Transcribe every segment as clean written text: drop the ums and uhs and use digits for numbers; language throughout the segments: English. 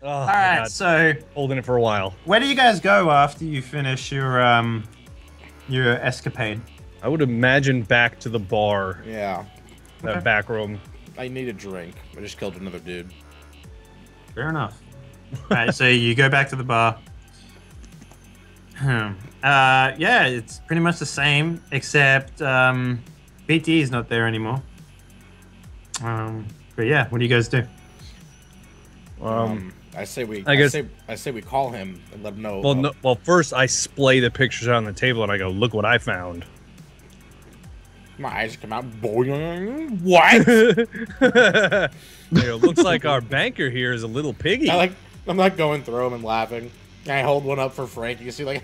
Oh, All right, so holding it for a while. where do you guys go after you finish your escapade? I would imagine back to the bar. Yeah. That back room. I need a drink. I just killed another dude. Fair enough. All right, so you go back to the bar. Yeah, it's pretty much the same, except BT is not there anymore. But yeah, what do you guys do? I say we. I say we call him and let him know. Well, no, well, first I splay the pictures out on the table and I go, "Look what I found." My eyes come out. Boing. What? It looks like our banker here is a little piggy. I'm like going through them and laughing. I hold one up for Frank. You can see like.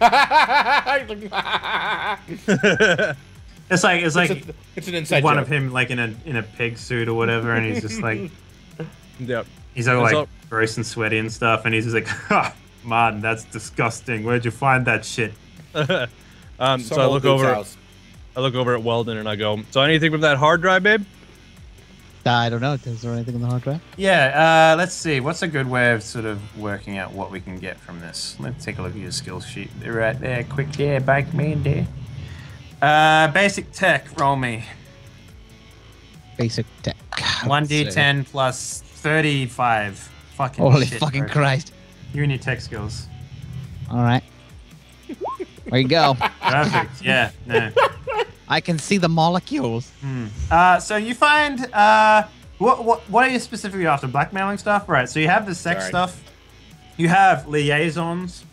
It's like it's an inside one joke. of him like in a pig suit or whatever, and he's just like, Yep. he's all like gross and sweaty and stuff, and he's just like, ha, man, that's disgusting. Where'd you find that shit? So I look over. I look over at Weldon and I go, "So anything from that hard drive, babe?" I don't know. Is there anything on the hard drive? Yeah, let's see. What's a good way of sort of working out what we can get from this? Let's take a look at your skills sheet. They're right there. Quick there, bike man there. Basic tech, roll me. Basic tech. 1d10 plus 35. Fucking Holy shit, fucking bro. Christ. You and your tech skills. All right. There you go. Perfect. Yeah, no. I can see the molecules. So you find what are you specifically after? Blackmailing stuff, right? So you have the sex stuff. You have liaisons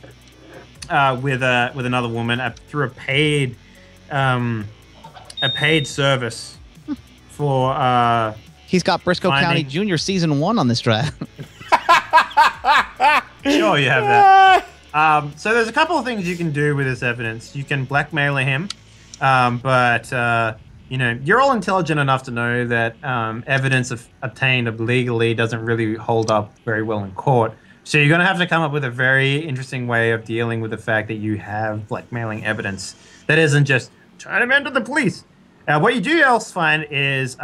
with another woman through a paid service for. He's got Briscoe County Junior Season 1 on this drive. Sure, you have that. So there's a couple of things you can do with this evidence. You can blackmail him. But you know, you're all intelligent enough to know that evidence obtained illegally doesn't really hold up very well in court. So you're going to have to come up with a very interesting way of dealing with the fact that you have blackmailing evidence that isn't just turn him into the police. What you do else find is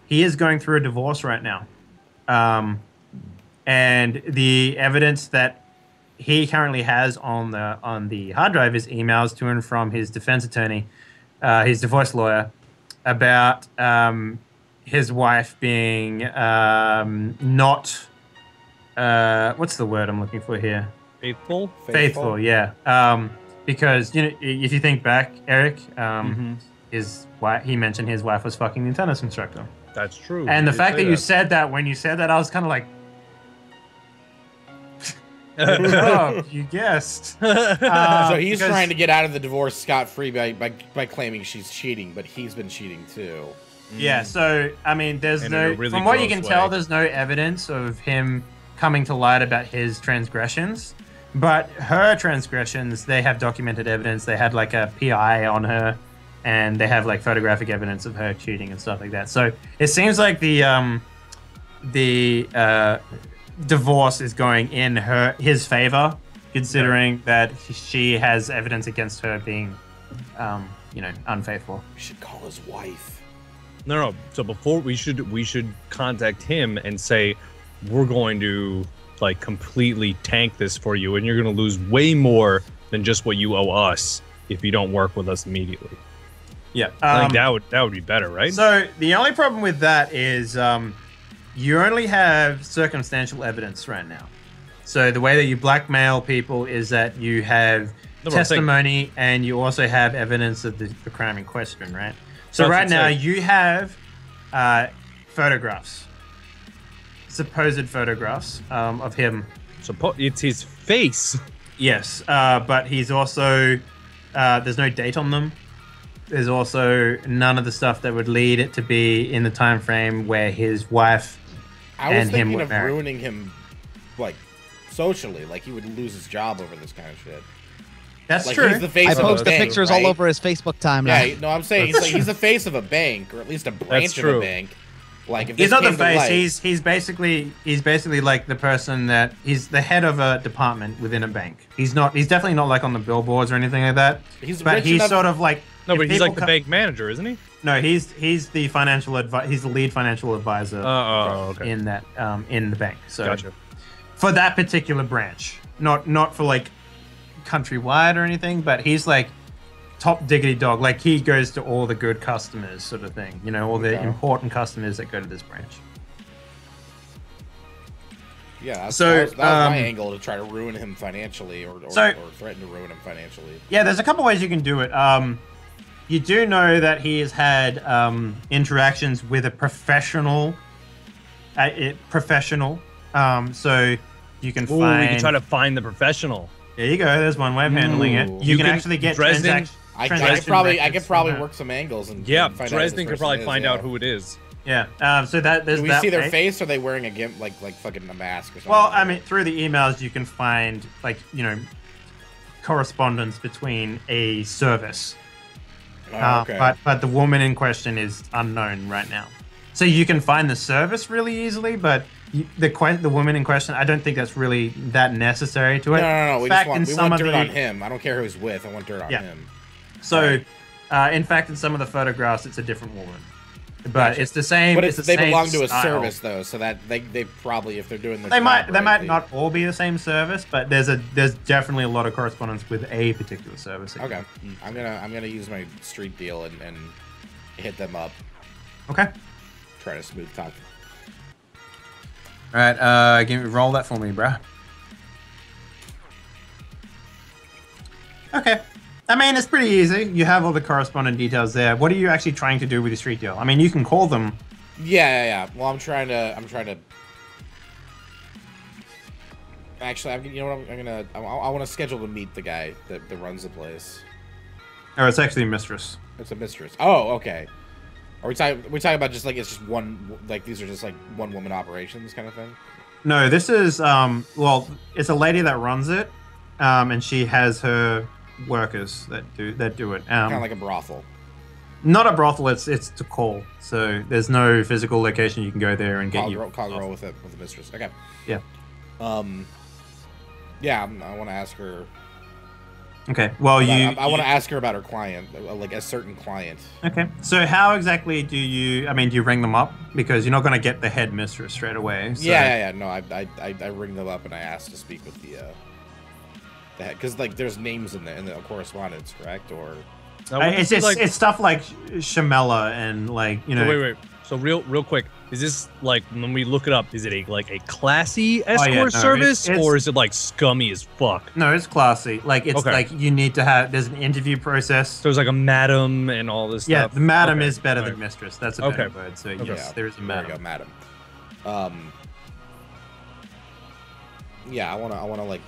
he is going through a divorce right now. And the evidence that he currently has on the hard drive is emails to and from his defense attorney, his divorce lawyer, about his wife being not what's the word I'm looking for here? Faithful. Faithful, yeah. Because you know, if you think back, Eric, his wife, he mentioned his wife was fucking the tennis instructor. That's true. And the fact that you said that when you said that, I was kind of like. Oh, you guessed. So he's trying to get out of the divorce scot-free by claiming she's cheating, but he's been cheating too. Yeah, so I mean, there's from what you can tell, there's no evidence of him coming to light about his transgressions. But her transgressions, they have documented evidence. They had like a PI on her, and they have like photographic evidence of her cheating and stuff like that. So it seems like the divorce is going in his favor, considering that she has evidence against her being, unfaithful. We should call his wife. No. So before we should contact him and say we're going to like completely tank this for you, and you're going to lose way more than just what you owe us if you don't work with us immediately. Yeah, I think that would be better, right? So the only problem with that is you only have circumstantial evidence right now. So the way that you blackmail people is that you have testimony and you also have evidence of the crime in question, right? So right now you have photographs, supposed photographs of him. It's his face. Yes, but he's also, there's no date on them. There's also none of the stuff that would lead it to be in the time frame where his wife and him were married. I was thinking of ruining him, like, socially. Like, he would lose his job over this kind of shit. That's like, true. He's the face I of post a the bank, pictures right? all over his Facebook timeline. Yeah, no, I'm saying he's the face of a bank, or at least a branch of a bank. Like, if he's this not the came to face. light- He's basically like the person that he's the head of a department within a bank. He's definitely not like on the billboards or anything like that. He's sort of like but he's like the bank manager, isn't he? No, he's the financial he's the lead financial advisor. Okay. In that in the bank. So gotcha. for that particular branch, not for like countrywide or anything, but he's like top diggity dog. Like he goes to all the good customers, sort of thing. You know, all the important customers that go to this branch. Yeah, that was my angle, to try to ruin him financially or threaten to ruin him financially. Yeah, there's a couple ways you can do it. You do know that he has had interactions with a professional. So you can find. We can try to find the professional. There you go. There's one way of handling it. You can actually get Dresden. I could probably work some angles and yeah, find Dresden could probably find out who. who it is. Yeah. So that there's. Do we that see their way. face? Or are they wearing a like fucking a mask or something? Well, I mean, through the emails, you can find correspondence between a service. Okay. But the woman in question is unknown right now. So you can find the service really easily, but the woman in question, I don't think that's really that necessary to it. No. We want dirt on him. I don't care who he's with. I want dirt on him. So, in fact, in some of the photographs, it's a different woman. But it's the same. But they belong to a service though, so that they probably, if they're doing this, they might not all be the same service, but there's definitely a lot of correspondence with a particular service. Okay, I'm gonna use my street deal and hit them up. Okay. Try to smooth talk. All right, roll that for me, bruh. Okay. I mean, it's pretty easy. You have all the correspondent details there. What are you actually trying to do with your street deal? I mean, you can call them. Yeah. Well, I'm trying to. Actually, you know what? I want to schedule to meet the guy that runs the place. Oh, it's actually a mistress. It's a mistress. Oh, okay. Are we talking about just like it's just one, like these are just like one woman operations kind of thing? No, this is well, it's a lady that runs it, and she has her workers that do it. Kind of like a brothel. Not a brothel. It's to call. So there's no physical location you can go there and get call girl with a mistress. Okay. Yeah. Yeah, I want to ask her. Okay. Well, I want to ask her about her client, like a certain client. Okay. So how exactly do you? I mean, do you ring them up because you're not going to get the head mistress straight away? So. Yeah. No, I ring them up and I ask to speak with the head, because like there's names in the correspondence, correct? Or it's stuff like Shamela and like So wait. So real quick, is this like when we look it up? Is it a classy escort service, or is it like scummy as fuck? No, it's classy. Like it's like you need to have. There's an interview process. So there's like a madam and all this stuff. Yeah, the madam is better than mistress. That's a better word. So yes, there is a madam. There you go, madam. Yeah, I wanna like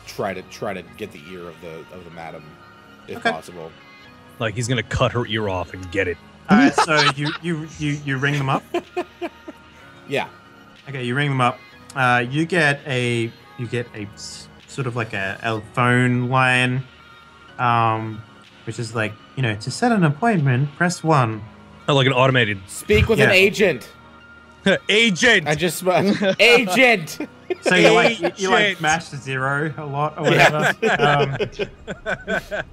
try to get the ear of the madam if possible. Like he's gonna cut her ear off and get it. All right, so you ring them up. Yeah. Okay, you ring them up. You get a sort of like a phone line, which is like to set an appointment, press 1. Oh, like an automated. Speak with an agent. Agent. I just agent. So you like mash 0 a lot or whatever.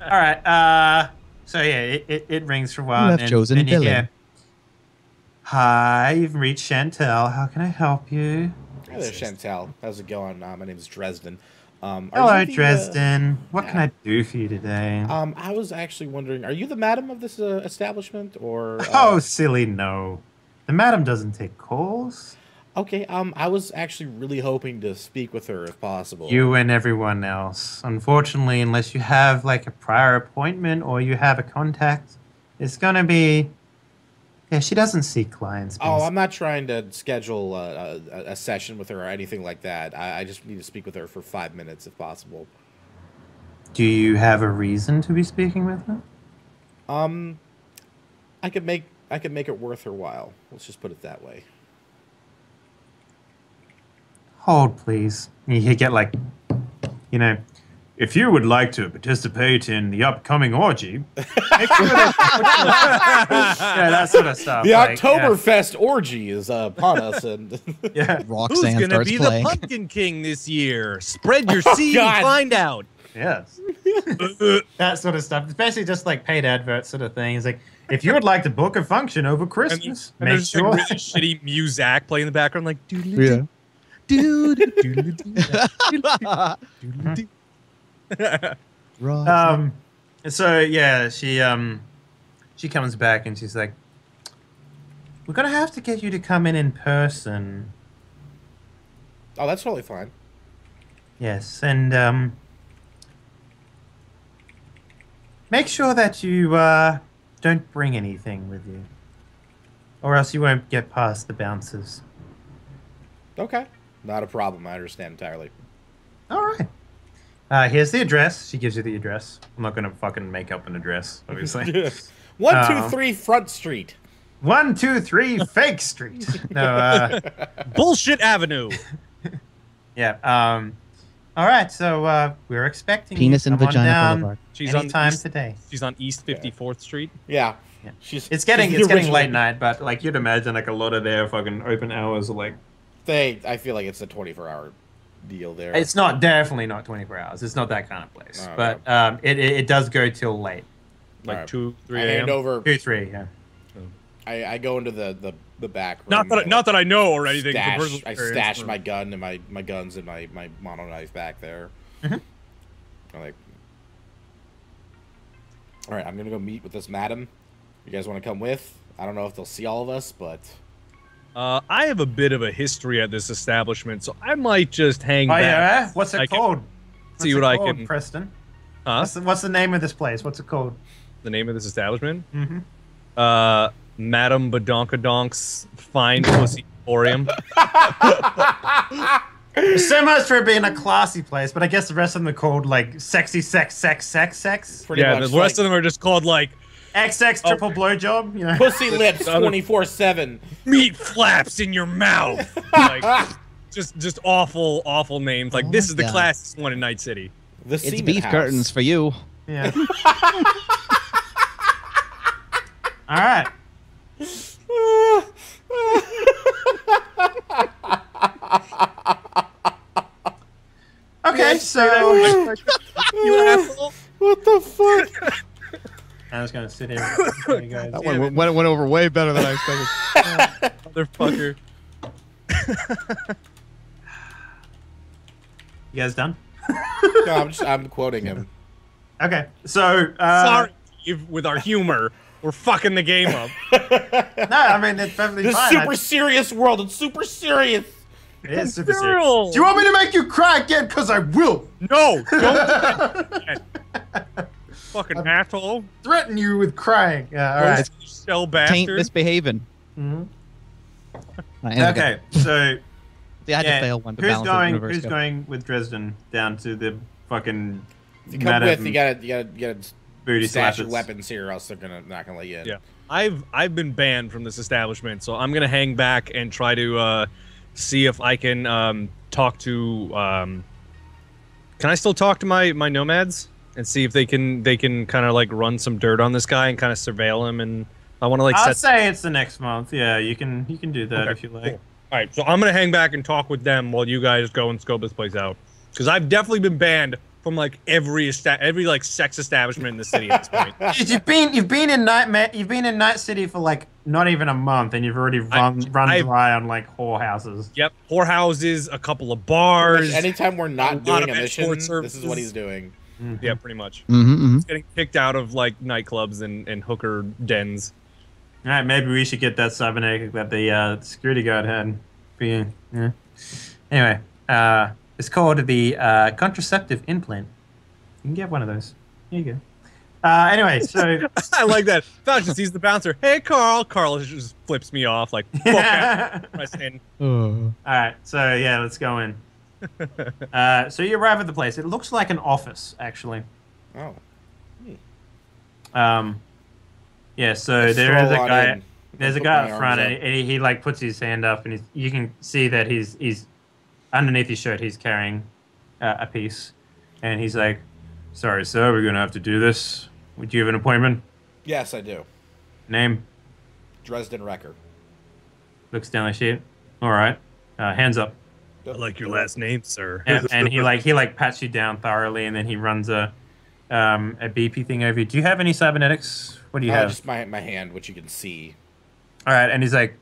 All right. So yeah, it rings for a while. You have chosen and you Billy. hear, "Hi, you've reached Chantel. How can I help you?" Hi there, Chantel. How's it going? My name is Dresden. Hello, Dresden. What can I do for you today? I was actually wondering, are you the madam of this establishment, or? Oh, silly, no. The madam doesn't take calls. Okay. I was actually really hoping to speak with her if possible. You and everyone else. Unfortunately, unless you have like a prior appointment or you have a contact, it's gonna be. Yeah, she doesn't see clients. Oh, I'm not trying to schedule a session with her or anything like that. I just need to speak with her for 5 minutes if possible. Do you have a reason to be speaking with her? I could make it worth her while. Let's just put it that way. Hold, please. You get like, if you would like to participate in the upcoming orgy, make sure that sort of stuff. The Oktoberfest orgy is upon us, and Who's gonna be the Pumpkin King this year? Spread your seed and find out. Yes, that sort of stuff. It's basically just like paid advert sort of thing. It's like, if you would like to book a function over Christmas, and make there's sure. like really shitty music playing in the background, like So yeah, she comes back and she's like, "We're gonna have to get you to come in person." Oh, that's totally fine. Yes, and make sure that you don't bring anything with you, or else you won't get past the bouncers. Okay. Not a problem. I understand entirely. All right. Here's the address. She gives you the address. I'm not gonna fucking make up an address, obviously. 123 Front Street. 123 Fake Street. No. Bullshit Avenue. Yeah. All right. So we're expecting Penis you and to come on Vagina down Boulevard. She's on anytime East, today. She's on East 54th Street. Yeah. Yeah. It's getting the original- late night, but like you'd imagine, like a lot of their fucking open hours are like. I feel like it's a 24-hour deal there. It's not definitely not 24 hours. It's not that kind of place, Oh, but okay. it does go till late. Like Alright. 2, 3 I hand a.m. over. 2-3. Yeah. I go into the back room. Not that I know or anything. from Stash, personal I experience. stash my gun and my guns and my mono knife back there. Mhm. I'm like, all right, I'm gonna go meet with this madam. You guys want to come with? I don't know if they'll see all of us, but I have a bit of a history at this establishment, so I might just hang Oh back. yeah. What's it I can called? see What's what it I called, can. Preston. Huh? What's the name of this place? What's it called? The name of this establishment? Mm-hmm. Madam Badonkadonks Fine Pussy Emporium. So much for it being a classy place, but I guess the rest of them are called like sexy sex. pretty Yeah, much the rest of them are just called like XX triple blowjob. You know. pussy lips other- 24/7. meat flaps in your mouth. Like, just awful names. Like Oh this my is the God. classiest one in Night City. The It's semen beef house. curtains for you. Yeah. All right. Okay, so You asshole. What the fuck? I was gonna sit here. With you guys. That one went over way better than I expected. Motherfucker. You guys done? No, I'm quoting him. Okay, so Sorry, Steve, with our humor, we're fucking the game up. no, I mean it's perfectly This fine. super serious world. It's super serious. It is super serious. Cyril. Do you want me to make you cry again? Cause I will. No, don't do that. Fucking asshole. Threaten you with crying. Yeah. All right. Shell Taint bastard. misbehaving. Mhm. And I Okay, so I had to yeah, fail one to who's balance going? the universe. Who's going with Dresden down to the fucking If you come with, you gotta booty stash your slappers? weapons here, or else they're not gonna let you in. Yeah, I've been banned from this establishment, so I'm gonna hang back and try to see if I can talk to. Can I still talk to my nomads and see if they can kind of like run some dirt on this guy and kind of surveil him? And I want to like I'll set. say it's the next month. Yeah, you can do that Okay, if you like. cool. All right, so I'm gonna hang back and talk with them while you guys go and scope this place out, because I've definitely been banned from like every like sex establishment in the city at this point. Dude, you've been in Night City for like not even a month, and you've already run dry on like whorehouses. Yep, whorehouses, a couple of bars. Anytime we're a not lot doing of a mission, escort this is services. what he's doing. Yeah, pretty much. Mm-hmm. Getting kicked out of like nightclubs and hooker dens. All right, maybe we should get that cybernetic that the security guard had. Yeah. Anyway, it's called the contraceptive implant. You can get one of those. Here you go. Anyway, so I like that. Falcon sees the bouncer. Hey, Carl. Carl just flips me off like, fuck that. Press in. all right, so yeah, let's go in. So you arrive at the place. It looks like an office, actually. Oh. Yeah. So Let's there is a stroll on guy. in. There's a Put guy my up front, arms and he like puts his hand up, and you can see that he's underneath his shirt. He's carrying a piece, and he's like, "Sorry, sir, we're gonna have to do this. Would you have an appointment? Yes, I do. Name?" Dresden Wrecker. Looks down the sheet. All right. Hands up. I like your last name, sir. And he pats you down thoroughly, and then he runs a BP thing over you. Do you have any cybernetics? What do you have? Just my hand, which you can see. All right, and he's like,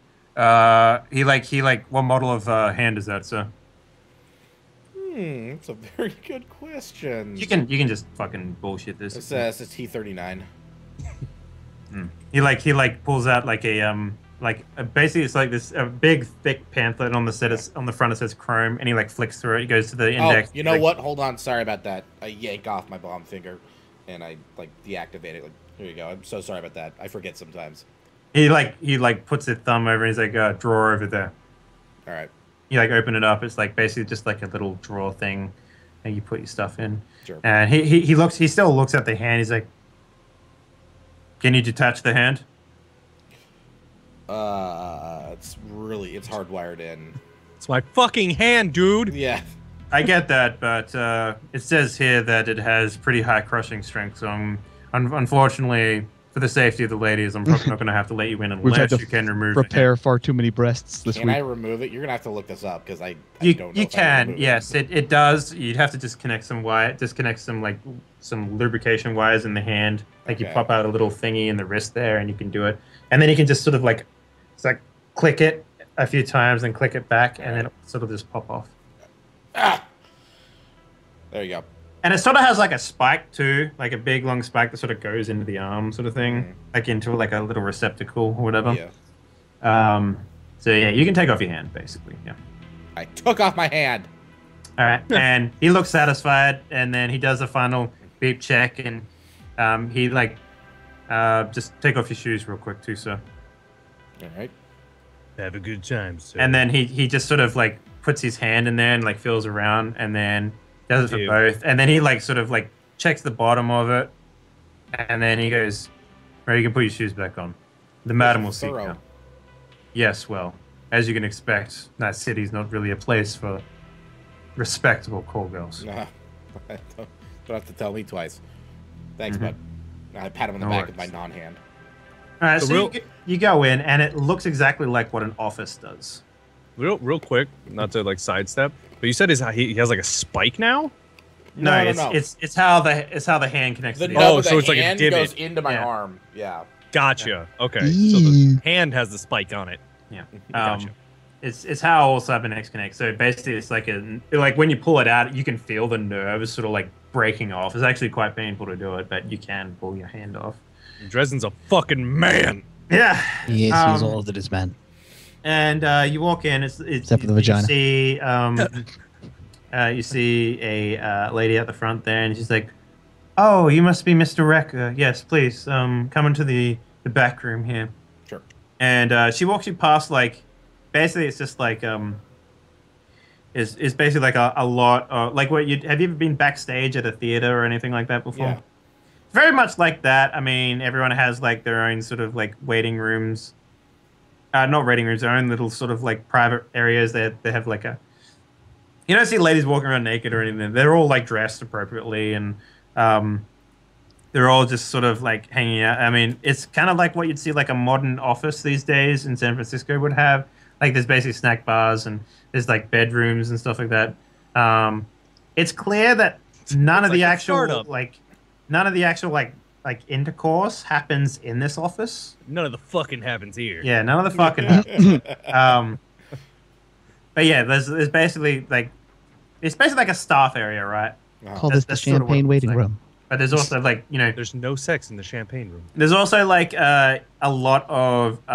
what model of hand is that, sir? That's a very good question. You can just fucking bullshit this. It's a T-39. He pulls out like a basically it's like this a big thick pamphlet on the front it says Chrome, and he like flicks through it. He goes to the index. Oh, you know what? Hold on, sorry about that. I yank off my bomb finger, and I like deactivate it. Like, here you go. I'm so sorry about that. I forget sometimes. He puts his thumb over, and he's like, drawer over there. All right. You like open it up. It's like basically just like a little drawer thing, and you put your stuff in. Sure. And he still looks at the hand. He's like, "Can you detach the hand?" It's hardwired in. It's my fucking hand, dude. Yeah. I get that, but it says here that it has pretty high crushing strength. So unfortunately, for the safety of the ladies, I'm probably not going to have to let you in unless you can remove it. Prepare far too many breasts this week. Can I remove it? You're going to have to look this up because I don't know. You can, yes, it does. You'd have to disconnect some lubrication wires in the hand. Like you pop out a little thingy in the wrist there, and you can do it. And then you can just sort of like click it a few times and click it back, and then it'll sort of just pop off. Ah! There you go. And it sort of has like a spike too, like a big long spike that sort of goes into the arm, sort of thing, like into like a little receptacle or whatever. Yeah. So yeah, you can take off your hand basically. Yeah. I took off my hand. All right, and he looks satisfied, and then he does a final beep check, and he just take off your shoes real quick too, sir. All right. Have a good time, sir. And then he just sort of like puts his hand in there and like feels around, and then does it for both, and then he like sort of like checks the bottom of it, and then he goes, "Right, you can put your shoes back on. The madam will see now." Yes, well, as you can expect, that city's not really a place for respectable call girls. Nah, don't have to tell me twice. Thanks, bud. I pat him on the back with my non-hand. All right, so you go in, and it looks exactly like what an office does. Real quick, not to like sidestep, but you said he has like a spike now? No, it's how the hand connects. So it's like a divot. Goes into my arm. Yeah. Gotcha. Yeah. Okay. So the hand has the spike on it. Yeah. Gotcha. It's how all cybernetics connect. So basically, it's like when you pull it out, you can feel the nerves sort of like breaking off. It's actually quite painful to do it, but you can pull your hand off. Dresden's a fucking man. Yeah. He is. He's all that is man. And you walk in. Except for the vagina. You see a lady at the front there, and she's like, "Oh, you must be Mr. Recker. Yes, please come into the back room here." Sure. And she walks you past like, basically it's just like is basically like a lot like have you ever been backstage at a theater or anything like that before? Yeah. Very much like that. I mean, everyone has like their own sort of like waiting rooms. Not waiting rooms, their own little sort of like private areas. They have like a. You don't see ladies walking around naked or anything. They're all like dressed appropriately, and they're all just sort of like hanging out. I mean, it's kind of like what you'd see like a modern office these days in San Francisco would have. Like there's basically snack bars and there's like bedrooms and stuff like that. It's clear that none of the actual intercourse happens in this office. None of the fucking happens here. Yeah, none of the fucking happens. But yeah, there's basically like it's basically like a staff area, right? Call this the champagne waiting room. But there's also like there's no sex in the champagne room. There's also like a lot of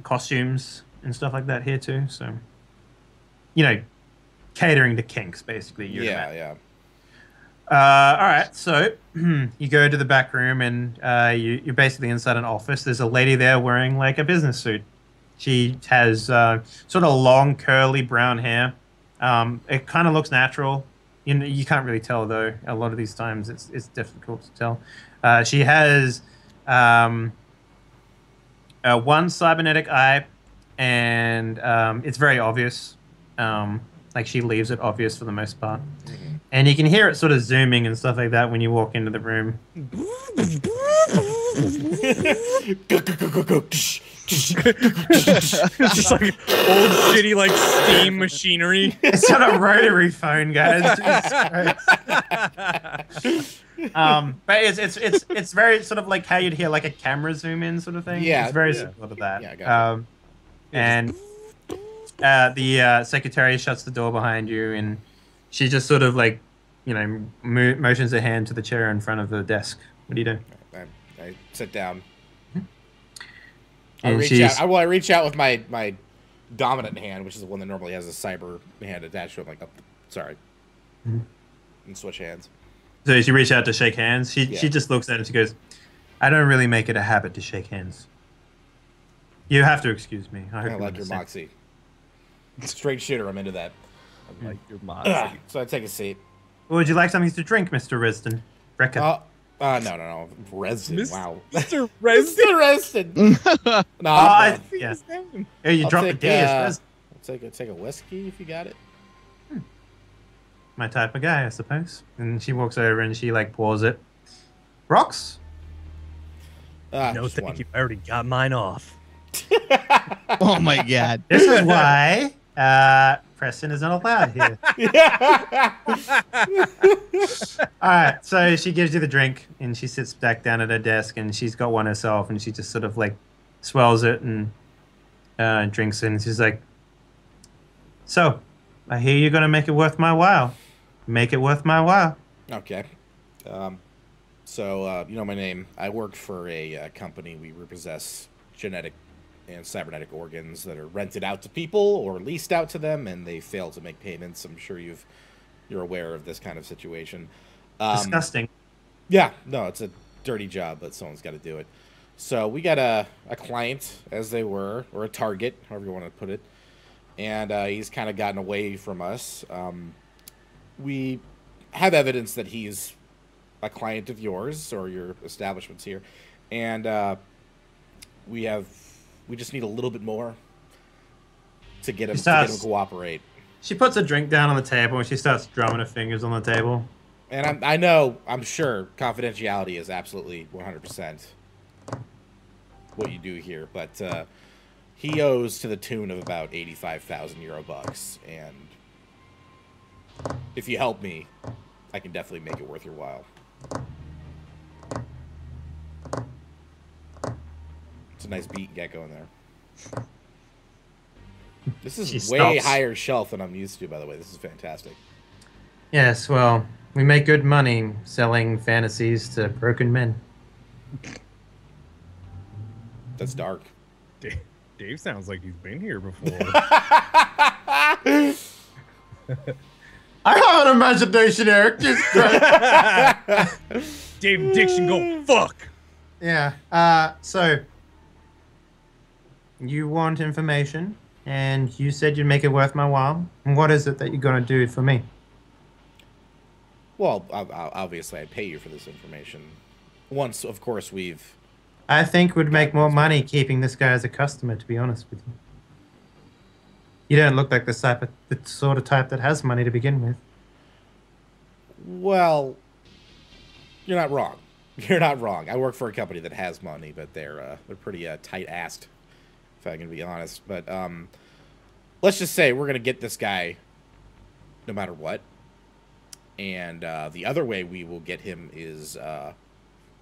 costumes and stuff like that here too. So catering to kinks basically. Yeah. All right, so you go to the back room and you're basically inside an office. There's a lady there wearing like a business suit. She has sort of long, curly brown hair. It kind of looks natural. You can't really tell though. A lot of these times it's difficult to tell. She has one cybernetic eye, and it's very obvious. Like she leaves it obvious for the most part. And you can hear it sort of zooming and stuff like that when you walk into the room. It's just like old shitty like steam machinery. It's not a rotary phone, guys. But it's very sort of like how you'd hear like a camera zoom in sort of thing. Yeah, it's very similar to that. Yeah, I got you. And the secretary shuts the door behind you, and She just sort of like, motions her hand to the chair in front of the desk. What do you do? I sit down. And I reach out with my dominant hand, which is the one that normally has a cyber hand attached to it. I'm like, oh, sorry. And switch hands. So she reached out to shake hands. She just looks at it and she goes, I don't really make it a habit to shake hands. You have to excuse me. I like your moxie. Straight shooter, I'm into that. I like your moxie. So I take a seat. Would you like something to drink, Mr. Reston? No. Reston, wow. Mr. Reston. Mr. Reston. No, yeah. Oh, you dropped the D as Reston. I'll take a whiskey if you got it. My type of guy, I suppose. And she walks over and she like pours it. Rocks? No, thank you. I already got mine off. Oh my god. This is why Preston is not allowed here. Alright, so she gives you the drink and she sits back down at her desk and she's got one herself and she just sort of like swells it and drinks it and she's like, so, I hear you're going to make it worth my while. Make it worth my while. Okay. So, you know my name. I work for a company. We repossess genetic and cybernetic organs that are rented out to people or leased out to them, and they fail to make payments. I'm sure you're aware of this kind of situation. Disgusting. Yeah, no, it's a dirty job, but someone's got to do it. So we got a client, as they were, or a target, however you want to put it, and he's kind of gotten away from us. We have evidence that he's a client of yours or your establishment's here, and we just need a little bit more to get him to cooperate. She puts a drink down on the table and she starts drumming her fingers on the table. And I'm sure confidentiality is absolutely 100% what you do here, but he owes to the tune of about 85,000 euro bucks, and if you help me, I can definitely make it worth your while. It's a nice beat you got going there. This is way higher shelf than I'm used to, by the way. This is fantastic. Yes, well, we make good money selling fantasies to broken men. That's dark. Dave sounds like he's been here before. I have an imagination, Eric. Just Dave Dixon, go fuck. Yeah. So you want information, and you said you'd make it worth my while. And what is it that you're gonna do for me? Well, obviously, I'd pay you for this information. Once, of course, I think we'd make more money keeping this guy as a customer, to be honest with you. You don't look like the sort of type that has money to begin with. Well, you're not wrong. You're not wrong. I work for a company that has money, but they're pretty tight-assed, if I can be honest. But let's just say we're going to get this guy no matter what. And the other way we will get him is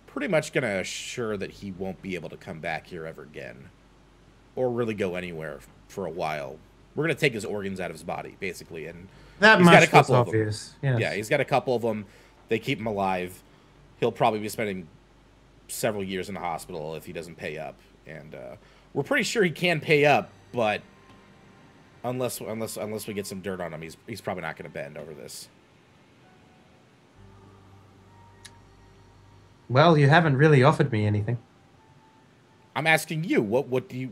pretty much going to assure that he won't be able to come back here ever again. Or really go anywhere for a while. We're going to take his organs out of his body, basically. And that he's got a couple of obvious. them. Yes. Yeah, he's got a couple of them. They keep him alive. He'll probably be spending several years in the hospital if he doesn't pay up. And we're pretty sure he can pay up, but unless we get some dirt on him, he's probably not going to bend over this. Well, you haven't really offered me anything. I'm asking you, what do you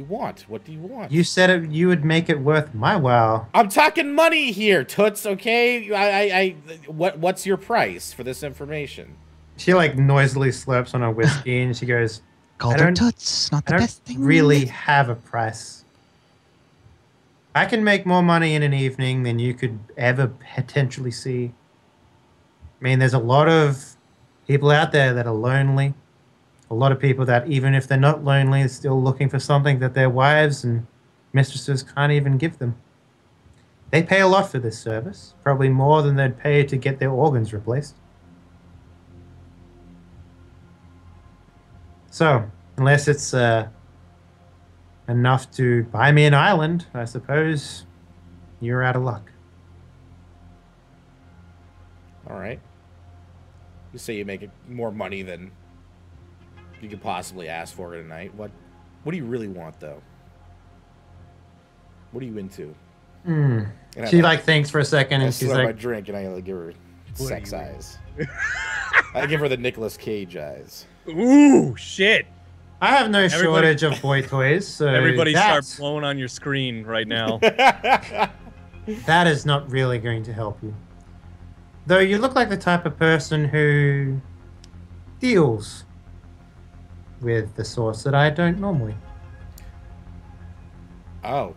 want? What do you want? You said you would make it worth my while. I'm talking money here, Toots, okay? What's your price for this information? She like noisily slurps on her whiskey and she goes, Called her Toots, not the best thing. Really have a price. I can make more money in an evening than you could ever potentially see. I mean, there's a lot of people out there that are lonely. A lot of people that, even if they're not lonely, are still looking for something that their wives and mistresses can't even give them. They pay a lot for this service, probably more than they'd pay to get their organs replaced. So, unless it's enough to buy me an island, I suppose you're out of luck. All right. You say you make more money than you could possibly ask for tonight. What do you really want, though? What are you into? She like thinks for a second, and she's my like, drink, and I give her sex eyes. I give her the Nicolas Cage eyes. Ooh, shit. I have no shortage of boy toys, so everybody start blowing on your screen right now. That is not really going to help you. Though you look like the type of person who deals with the sorts that I don't normally. Oh.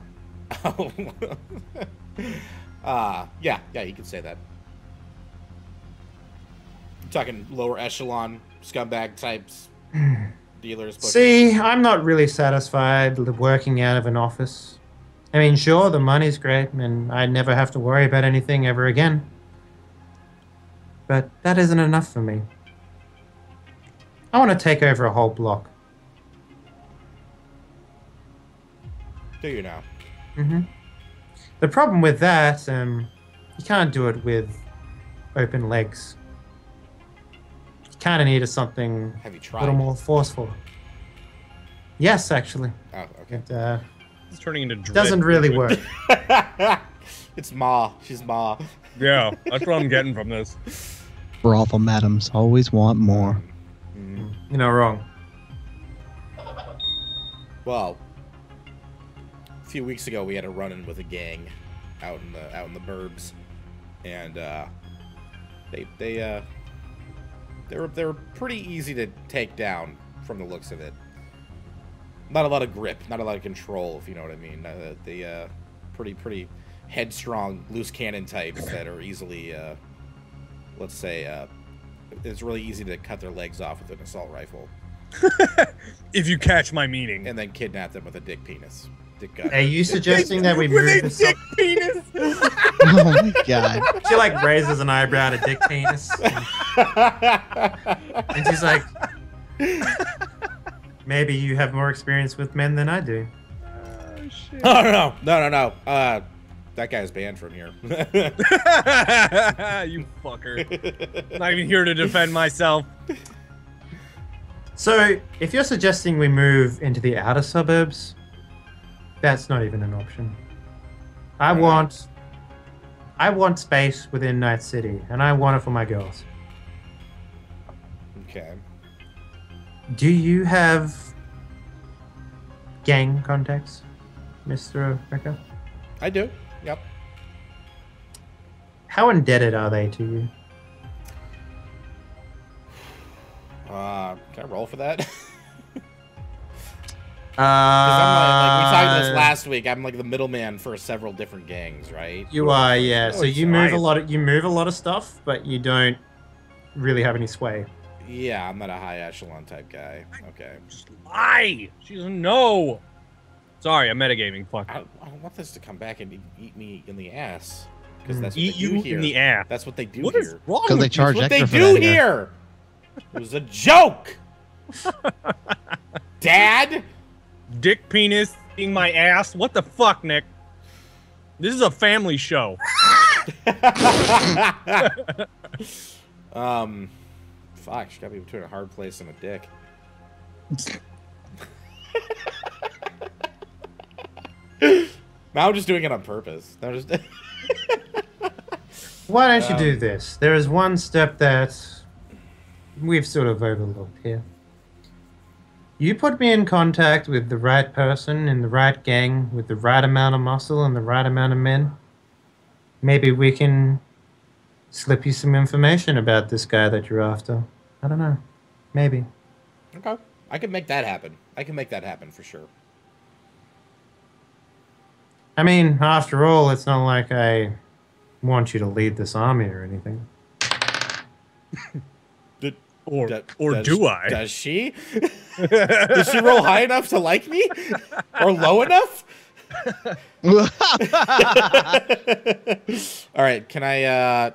Yeah, you could say that. I'm talking lower echelon scumbag types, dealers. See, I'm not really satisfied working out of an office. I mean, sure, the money's great, and I never have to worry about anything ever again. But that isn't enough for me. I want to take over a whole block. Do you now? The problem with that, you can't do it with open legs. You kind of need something Have you a tried? little more forceful. Yes, actually. Oh, okay. It It's turning into drip. doesn't really work. It's Ma. She's Ma. Yeah, that's what I'm getting from this. Brothel madams always want more. You're not wrong. Well, a few weeks ago we had a run-in with a gang out in the burbs, and they were pretty easy to take down from the looks of it. Not a lot of grip, not a lot of control, if you know what I mean. They pretty headstrong, loose cannon types that are easily, let's say, it's really easy to cut their legs off with an assault rifle. If you catch my meaning. And then kidnap them with a dick penis. Dick gun. Are you suggesting that we move this up? Penis. Oh my god. She like raises an eyebrow to dick penis. And she's like, maybe you have more experience with men than I do. Oh, shit. Oh, no. That guy's banned from here. You fucker. Not even here to defend myself. So, if you're suggesting we move into the outer suburbs, that's not even an option. I want space within Night City, and I want it for my girls. Okay. Do you have gang contacts, Mr. Ricker? I do. Yep. How indebted are they to you? Can I roll for that? 'Cause Uh, I'm like we talked this last week. I'm like the middleman for several different gangs, right? You are, yeah. So you move nice. you move a lot of stuff, but you don't really have any sway. Yeah, I'm not a high echelon type guy. Okay. Just lie. She doesn't know. Sorry, I'm metagaming. Fuck. I don't want this to come back and eat me in the ass. Because that's what Eat they do you here. in the ass. That's what they do What here. is wrong Because they with charge That's what extra they for do that here. here. It was a joke. Dad. you? Dick penis eating my ass? What the fuck, Nick? This is a family show. Fuck, she got me between a hard place and a dick. Now I'm just doing it on purpose. I'm just Why don't you do this? There is one step that we've sort of overlooked here. You put me in contact with the right person in the right gang with the right amount of muscle and the right amount of men. Maybe we can slip you some information about this guy that you're after. I don't know. Maybe. Okay. I can make that happen. I can make that happen for sure. I mean, after all, it's not like I want you to lead this army or anything. Or Does- do I? Does she? Does she roll high enough to like me? Or low enough? All right, can I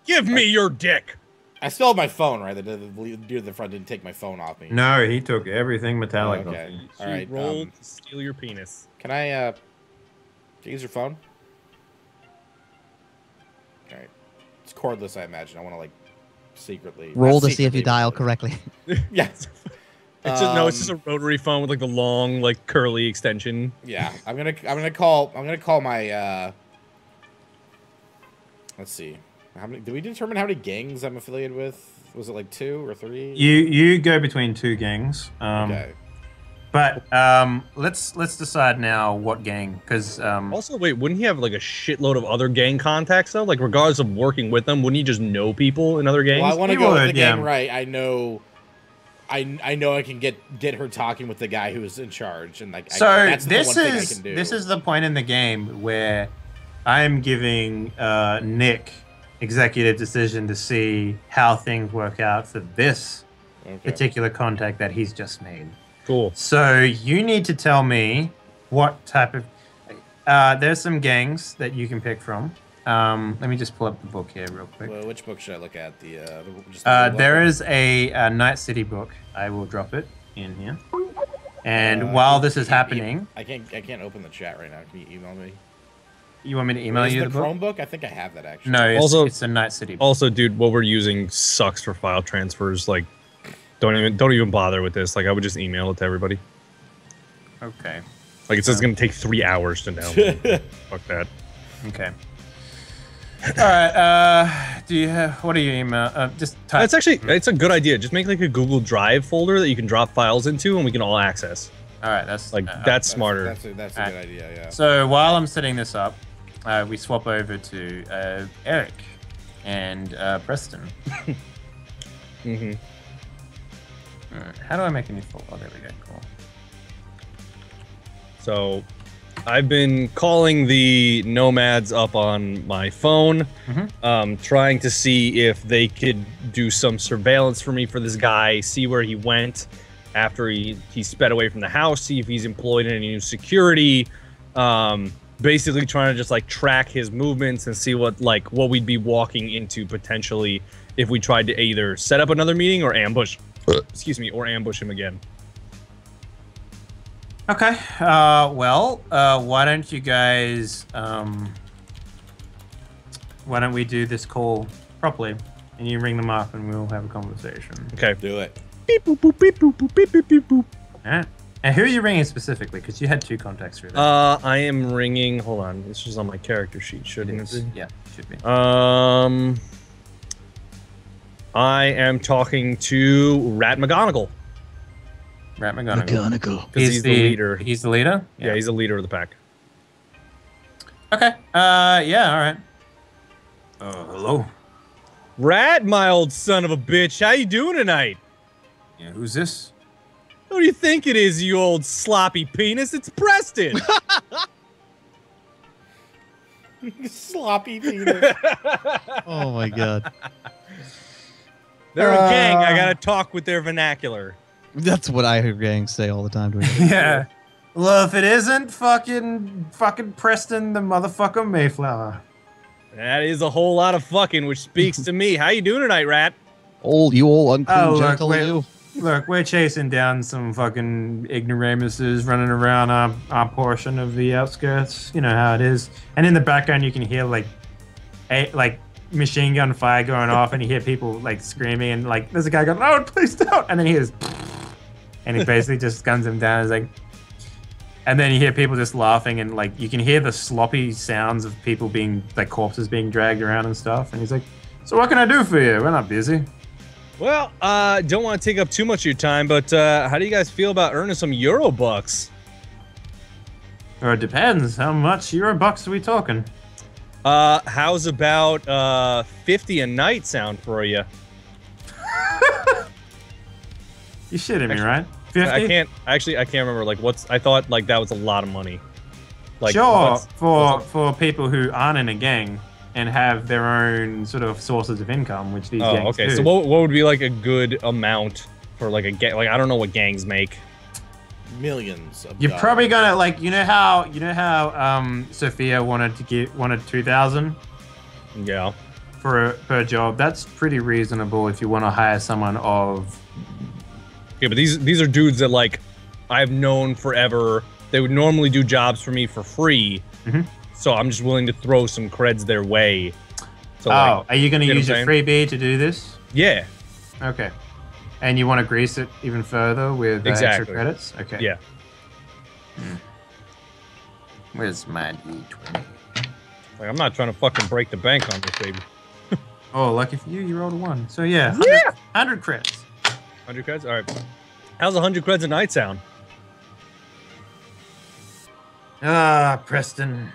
Give me your dick. I still have my phone, right? The dude at the front didn't take my phone off me. No, he took everything metallic. Okay. She All right. rolled to steal your penis. Can I use your phone? All right. It's cordless, I imagine. I want to like secretly Roll not to see if you secretly, dial but- correctly. Yeah. It's just, no, it's just a rotary phone with like the long, like curly extension. Yeah, I'm gonna call my let's see. How many did we determine how many gangs I'm affiliated with? Was it like 2 or 3? You go between 2 gangs. Okay. But let's decide now what gang, because Also, wait, wouldn't he have like a shitload of other gang contacts though? Like, regardless of working with them, wouldn't he just know people in other gangs? Well, I want to He go with would, the gang yeah. right. I know I can get her talking with the guy who's in charge, and like so that's the this one thing I is can do. this is the point in the game where I'm giving Nick executive decision to see how things work out for this particular contact that he's just made. Cool. So you need to tell me what type of there's some gangs that you can pick from. Let me just pull up the book here real quick. Well, which book should I look at? There is a Night City book. I will drop it in here. And while this is happening, I can't open the chat right now. Can you email me? you want me to email Is you the the book? Chromebook? I think I have that actually. No, Also- it's a Night City book. Also, dude, what we're using sucks for file transfers. Like, don't even bother with this. Like, I would just email it to everybody. Okay. Like, it says it's gonna take 3 hours to download. Fuck that. Okay. All right. Do you have what are your email? Just type. That's actually it's a good idea. Just make like a Google Drive folder that you can drop files into, and we can all access. All right. That's Like, that's smarter. That's a good idea. Yeah. So while I'm setting this up, we swap over to Eric and Preston. Mm-hmm. All right. How do I make a new folder? Oh, there we go. Cool. So, I've been calling the nomads up on my phone, trying to see if they could do some surveillance for me for this guy, see where he went after he sped away from the house, see if he's employed in any new security. Basically trying to just like track his movements and see what we'd be walking into potentially if we tried to either set up another meeting or ambush him again. Okay. Well, why don't you guys? Why don't we do this call properly, and you ring them up, and we'll have a conversation. Okay. Do it. Beep boop boop beep boop boop beep beep beep boop. All right. And who are you ringing specifically? Because you had 2 contacts through there. I am ringing. Hold on, this is on my character sheet, shouldn't it be? Yeah, should be. I am talking to Rat McGonagall. Rat McGonagall. McGonagall. Because he's the leader. He's the leader? Yeah, he's the leader of the pack. Okay. Yeah, all right. Hello. Rat, my old son of a bitch, how you doing tonight? Yeah, who's this? Who do you think it is, you old sloppy penis? It's Preston. Sloppy penis. Oh my god. They're a gang. I gotta talk with their vernacular. That's what I hear gangs say all the time to me. Yeah. Well, if it isn't fucking Preston the motherfucker Mayflower. That is a whole lot of fucking, which speaks to me. How you doing tonight, Rat? You old unclean Oh, look, gentle wait. you. Look, we're chasing down some fucking ignoramuses running around our portion of the outskirts. You know how it is. And in the background, you can hear like machine gun fire going off, and you hear people like screaming, and like there's a guy going, "Oh, please don't!" And then he hears, and he basically just guns him down. It's like, and then you hear people just laughing, and like you can hear the sloppy sounds of people being like corpses being dragged around and stuff. And he's like, "So what can I do for you? We're not busy." Well, don't want to take up too much of your time, but how do you guys feel about earning some Euro bucks? Or it depends. How much Eurobucks are we talking? How's about 50 a night sound for you? You shitting me, right? 50? I can't remember like I thought like that was a lot of money. Like Sure, for people who aren't in a gang and have their own sort of sources of income, which these gangs okay. do. So what would be like a good amount for like a gang? Like I don't know what gangs make. Millions of You're dollars. probably gonna like you know how Sophia wanted 2,000 Yeah. per job. That's pretty reasonable if you want to hire someone of. Yeah, but these are dudes that like I've known forever. They would normally do jobs for me for free. Mhm. So I'm just willing to throw some creds their way So, like, are you going to you know use what your I'm freebie to do this? yeah, Okay. And you want to grease it even further with extra Exactly. credits? Okay. yeah. Where's my D20? Like, I'm not trying to fucking break the bank on this, baby. Oh, lucky for you, you rolled a 1. So yeah, 100 credits. 100 creds? All right. How's 100 creds a night sound? Preston.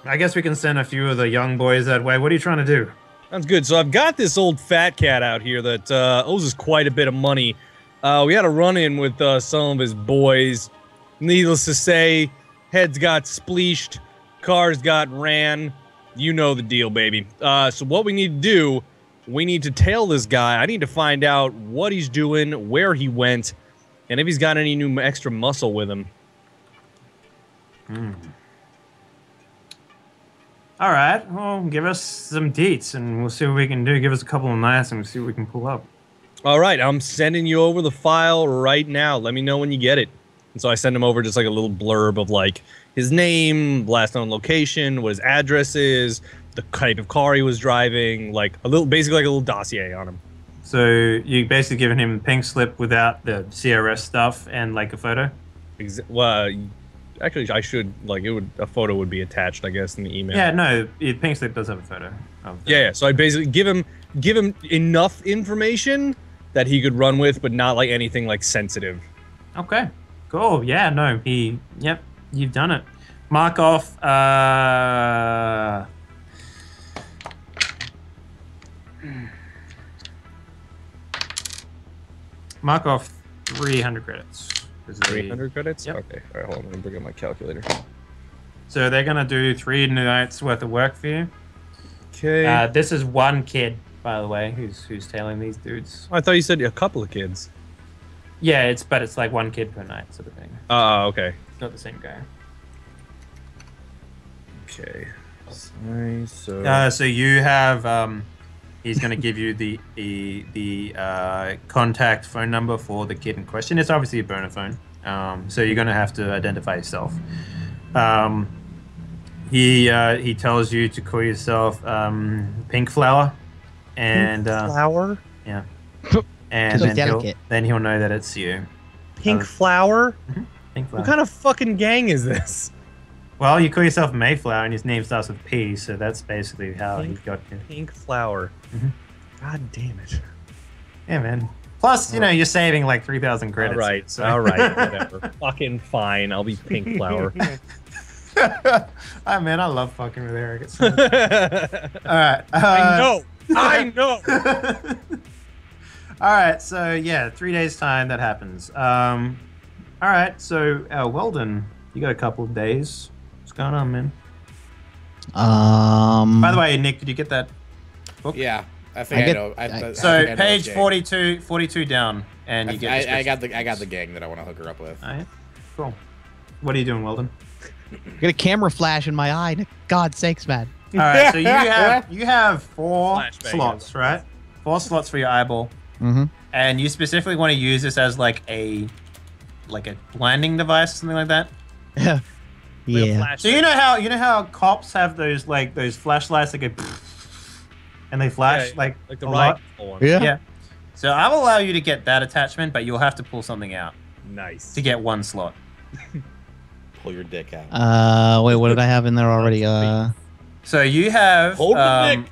I guess we can send a few of the young boys that way. What are you trying to do? Sounds good. So I've got this old fat cat out here that owes us quite a bit of money. We had a run-in with some of his boys. Needless to say, heads got spleeshed, cars got ran. You know the deal, baby. So what we need to do, we need to tail this guy. I need to find out what he's doing, where he went, and if he's got any new extra muscle with him. All right, well, give us some deets, and we'll see what we can do. Give us a couple of nights, and we'll see what we can pull up. All right, I'm sending you over the file right now. Let me know when you get it. And so I send him over just like a little blurb of like his name, last known location, what his address is, the type of car he was driving, like a little, basically like a little dossier on him. So you basically giving him a pink slip without the CRS stuff and like a photo? Well, actually, I should like a photo would be attached, I guess, in the email. Yeah, no, the pink slip does have a photo. Of the... Yeah. So I basically give him enough information that he could run with, but not like anything like sensitive. Okay, cool. Yeah, no, yep, you've done it. Mark off, mark off 300 credits. 300 credits? Yep. Okay. All right, hold on. Let me bring up my calculator. So they're going to do 3 nights worth of work for you. Okay. This is one kid, by the way, who's tailing these dudes. I thought you said a couple of kids. Yeah, but it's like one kid per night sort of thing. Okay. It's not the same guy. Okay. So you have he's going to give you the contact phone number for the kid in question. It's obviously a burner phone, so you're going to have to identify yourself. He tells you to call yourself Pink Flower, and Flower. yeah, and then he'll know that it's you. Pink Flower. Pink Flower. What kind of fucking gang is this? Well, you call yourself Mayflower, and his name starts with P, so that's basically how he got you. Pink Flower. God damn it. Yeah, man. Plus, you know, you're saving like 3,000 credits. All right, so. all right, whatever. Fucking fine. I'll be Pink Flower. Oh, man, I love fucking with Eric. It's so much all right. I know. All right, so yeah, 3 days time that happens. All right, so Weldon, you got a couple of days. What's going on, man? By the way, Nick, did you get that book? Yeah, I think I know. So page 42 down, and you get. I got the gang that I want to hook her up with. Oh, yeah? Cool. What are you doing, Weldon? Get a camera flash in my eye. God's sakes, man. All right, so you have 4 Flashbang. slots, right? 4 slots for your eyeball, and you specifically want to use this as like a blinding device, or something like that. Yeah. So you know how cops have those flashlights that go, and they flash like the a right lot? one. Yeah. So I will allow you to get that attachment, but you'll have to pull something out Nice. to get 1 slot. Pull your dick out. Wait, what did I have in there already? So you have Hold the dick.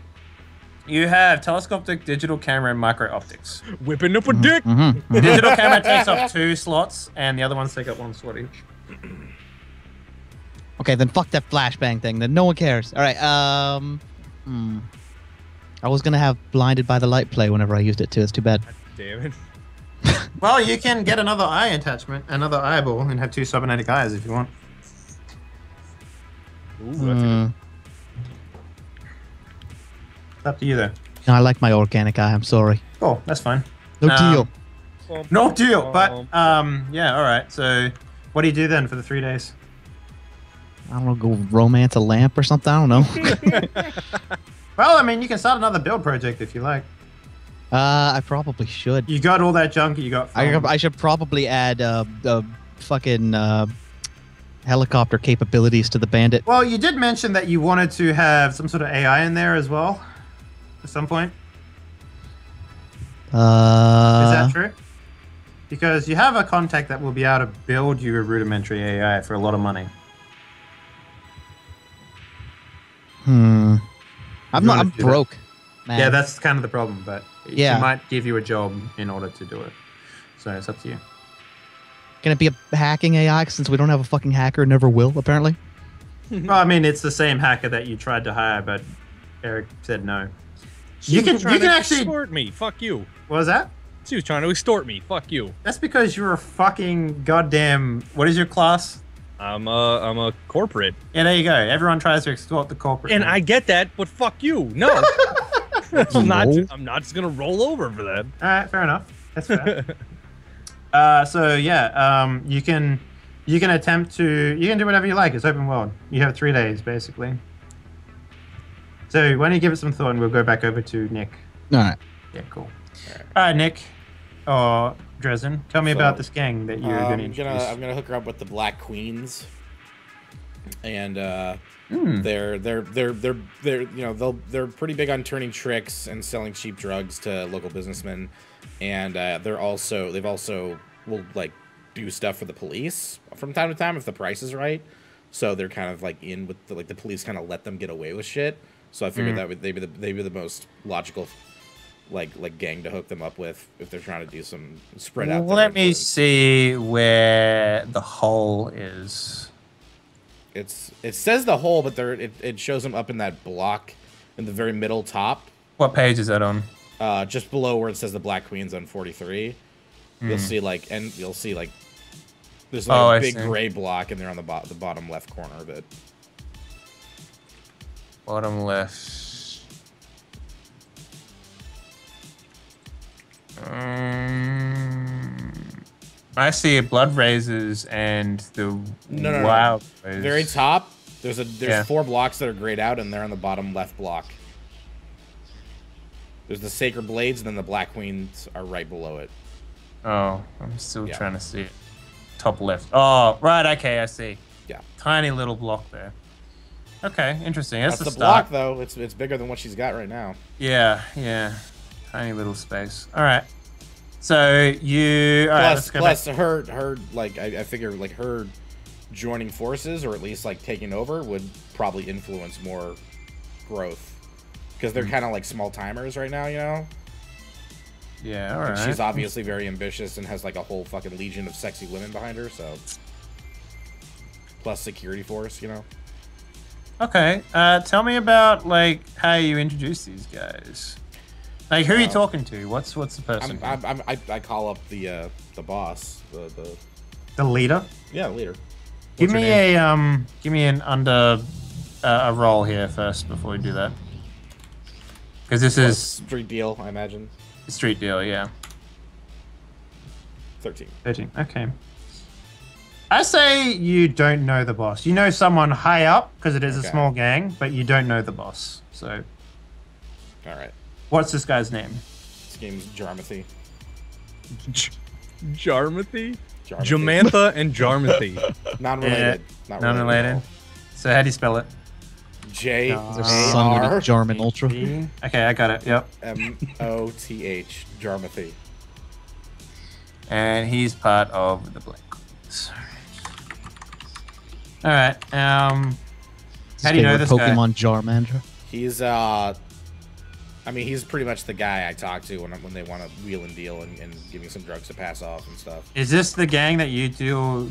you have telescopic, digital camera, and micro optics. Whipping up a dick. The digital camera takes up 2 slots, and the other ones take up 1 slot each. Okay, then fuck that flashbang thing. Then no one cares. All right. I was gonna have blinded by the light play whenever I used it too. It's too bad. Damn it. Well, you can get another eye attachment, another eyeball, and have 2 cybernetic eyes if you want. Ooh, that's good. It's up to you, though. No, I like my organic eye. I'm sorry. Cool, that's fine. No deal. No deal. But yeah, all right. So, what do you do then for the 3 days? I don't know. Go romance a lamp or something. I don't know. Well, I mean, you can start another build project if you like. I probably should. You got all that junk you got. I should probably add fucking helicopter capabilities to the bandit. Well, you did mention that you wanted to have some sort of AI in there as well. at some point? Is Uh, that true? Because you have a contact that will be able to build you a rudimentary AI for a lot of money. I'm wanna I'm do that? broke, man. Yeah, that's kind of the problem, but Yeah. she might give you a job in order to do it. So it's up to you. Can it be a hacking AI since we don't have a fucking hacker, never will, apparently? Well, I mean, it's the same hacker that you tried to hire, but Eric said no. She You can was trying to actually. extort me. Fuck you. What was that? She was trying to extort me. Fuck you. That's because you're a fucking goddamn. What is your class? I'm a corporate, Yeah, there you go. Everyone tries to extort the corporate. and man. I get that, but fuck you. No, I'm not. No. I'm not just gonna roll over for that. All right, fair enough. That's fair. So yeah, you can attempt to do whatever you like. It's open world. You have 3 days basically. So why don't you give it some thought, and we'll go back over to Nick. All right. Yeah, cool. All right, Nick, or Dresden, tell me about this gang that you're going to introduce. I'm gonna hook her up with the Black Queens, and Hmm. they're they're pretty big on turning tricks and selling cheap drugs to local businessmen, and they've also will like do stuff for the police from time to time if the price is right. So they're kind of like in with the police kind of let them get away with shit. So I figured that would they'd be the most logical like gang to hook them up with if they're trying to do some spread out. Let me see where the hole is. It says the hole, but it shows them up in that block in the very middle top. What page is that on? Just below where it says the Black Queens on 43. You'll see there's like a big gray block, and they're on the bottom left corner of it. Bottom left. I see blood razors and the wild razors. Very top. There's 4 blocks that are grayed out, and they're on the bottom left block. There's the Sacred Blades, and then the Black Queens are right below it. Oh, I'm still trying to see it. Top left. Oh, right. Okay, I see. Yeah. Tiny little block there. Okay, interesting. That's the block, start. though. It's bigger than what she's got right now. Yeah. Tiny little space. All right. So you. Plus, her like I figure like her joining forces, or at least like taking over, would probably influence more growth because they're kind of like small timers right now, you know. Yeah, all right. And she's obviously very ambitious and has like a whole fucking legion of sexy women behind her, so plus security force, you know. Okay, tell me about like how you introduce these guys. Like, who are you talking to? What's the person? I call up the boss, the leader. Yeah, the leader. Give me an under a roll here first before we do that, because this is street deal, I imagine. Street deal, yeah. 13. Okay. I say you don't know the boss. You know someone high up because it is a small gang, but you don't know the boss. So, all right. What's this guy's name? This game's Jarmathy. Jarmathy? Jamantha and Jarmathy. Non-related. Not related. So how do you spell it? Son of a Jarman Ultra. Okay, I got it. Yep. M-O-T-H. Jarmathy. And he's part of the Black Queens. All right. How do you know this guy? Pokemon Jarmandra. He's I mean, he's pretty much the guy I talk to when they want to wheel and deal and give me some drugs to pass off and stuff. Is this the gang that you do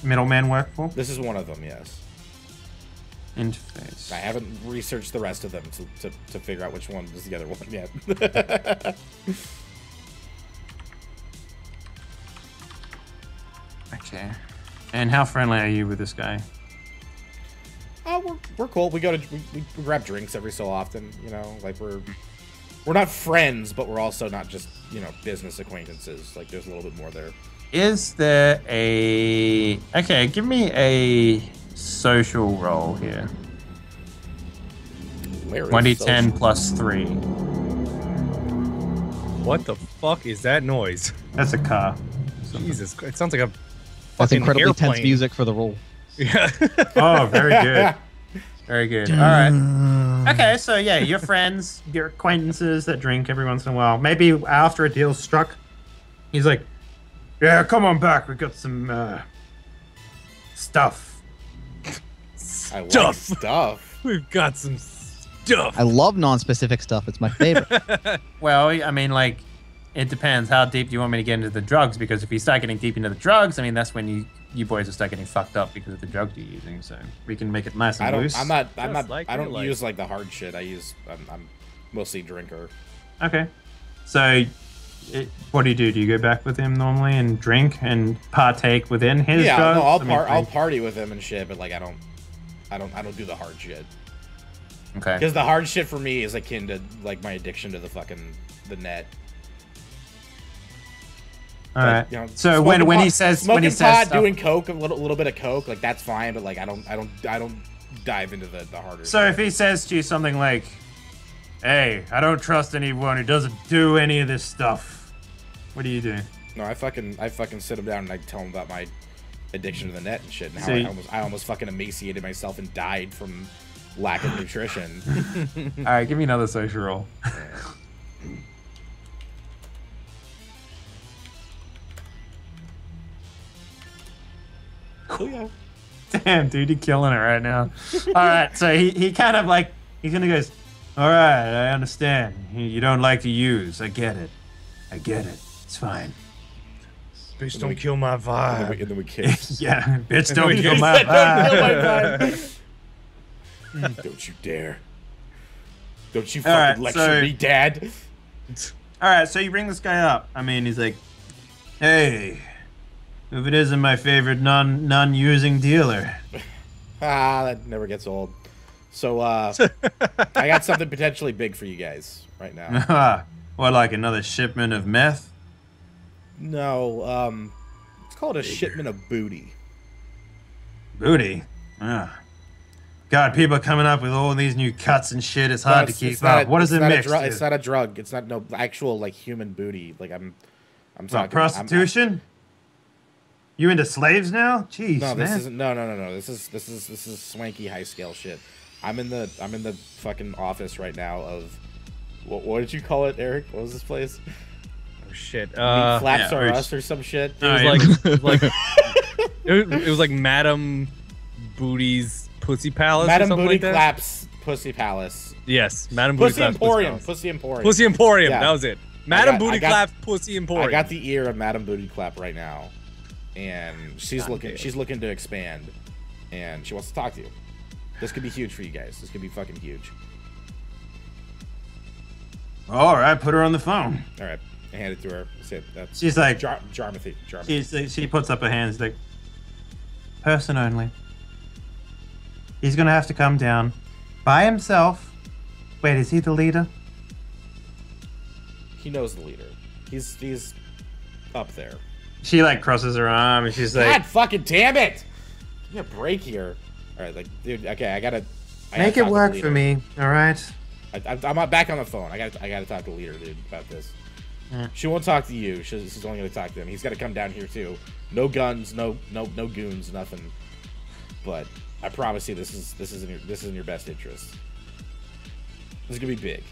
middleman work for? This is one of them, yes. Interface. I haven't researched the rest of them to figure out which one is the other one yet. Okay. And how friendly are you with this guy? Oh, we're cool. We grab drinks every so often, you know. Like we're not friends, but we're also not just, you know, business acquaintances. Like there's a little bit more there. Is there a... Okay, give me a social roll here. 2010 plus 3. What the fuck is that noise? That's a car. Jesus, it sounds like a That's fucking incredibly airplane. tense music for the roll. Yeah. Oh, very good. Very good. All right. Okay, so yeah, your friends, your acquaintances that drink every once in a while. Maybe after a deal's struck, he's like, "Yeah, come on back. We got some stuff." I like stuff. We've got some stuff. I love non-specific stuff. It's my favorite. Well, I mean, like, it depends. How deep do you want me to get into the drugs? Because if you start getting deep into the drugs, I mean, that's when you boys will start getting fucked up because of the drugs you're using. So we can make it nice and loose. I don't use like the hard shit. I'm mostly a drinker. Okay. So, what do? Do you go back with him normally and drink and partake within his drugs? No, I'll party with him and shit, but like I don't do the hard shit. Okay. Because the hard shit for me is akin to like my addiction to the net. All right. You know, so when he says smoking stuff, doing coke, a little bit of coke, like that's fine, but like I don't dive into the harder. So if he says to you something like, "Hey, I don't trust anyone who doesn't do any of this stuff," what do you do? No, I fucking sit him down and I tell him about my addiction to the net and shit, and how I almost fucking emaciated myself and died from lack of nutrition. All right, give me another social roll. Yeah. Damn, dude, you're killing it right now. All right, so he kind of like, he kind of goes, "All right, I understand. You don't like to use. I get it. It's fine." Bitch, don't kill my vibe. And then we kiss. Yeah, bitch, don't kill my vibe. Don't you dare. Don't you fucking lecture me, Dad. All right, so you bring this guy up. I mean, he's like, "Hey, if it isn't my favorite non-using dealer." That never gets old. So, I got something potentially big for you guys right now. What, like another shipment of meth? No, it's called a shipment of booty. Booty? God, people are coming up with all these new cuts and shit. It's hard to keep up. What does it mix? It's not a drug. It's not actual like human booty. Like I'm talking prostitution. You into slaves now? Jeez, no, man. this isn't. No. This is swanky high scale shit. I'm in the fucking office right now of what did you call it, Eric? What was this place? Oh shit. Flaps are us or some shit. It was like Madam Booty's Pussy Palace. Madam or something Booty like that? Claps Pussy Palace. Yes, Madam Booty Pussy Claps Emporium. Pussy Palace. Pussy Emporium. Yeah. That was it. Madam Booty Claps Pussy Emporium. I got the ear of Madam Booty Clap right now, and she's looking to expand, and she wants to talk to you. This could be huge for you guys. This could be fucking huge. All right, put her on the phone. All right, I hand it to her. That's She's like, Jarmathy. She puts up her hands like, "Person only. He's gonna have to come down by himself." Wait, is he the leader? He knows the leader. He's up there. She like crosses her arm and she's like, God fucking damn it! Give me a break here. All right, like, dude. Okay, I gotta "Make it work for me, all right?" I'm back on the phone. I gotta talk to the leader, dude, about this. Yeah. She won't talk to you. She's only gonna talk to him. He's got to come down here too. No guns, no goons, nothing. But I promise you, this is in your best interest. This is gonna be big.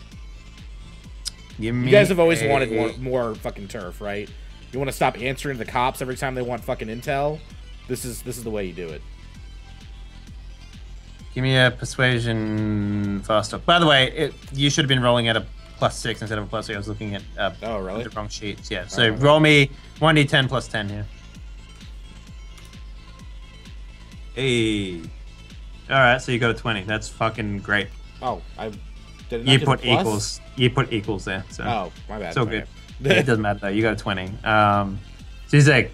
You guys have always wanted more fucking turf, right? You want to stop answering the cops every time they want fucking intel. This is the way you do it. Give me a persuasion faster. By the way, you should have been rolling at a +6 instead of a +3. I was looking at oh really? the wrong sheets. Yeah. So roll me 1d10 + 10 here. Hey. All right, so you got a 20. That's fucking great. Oh, you put equals. You put equals there. So. Oh, my bad. So good. It doesn't matter though. You got a 20. So he's like,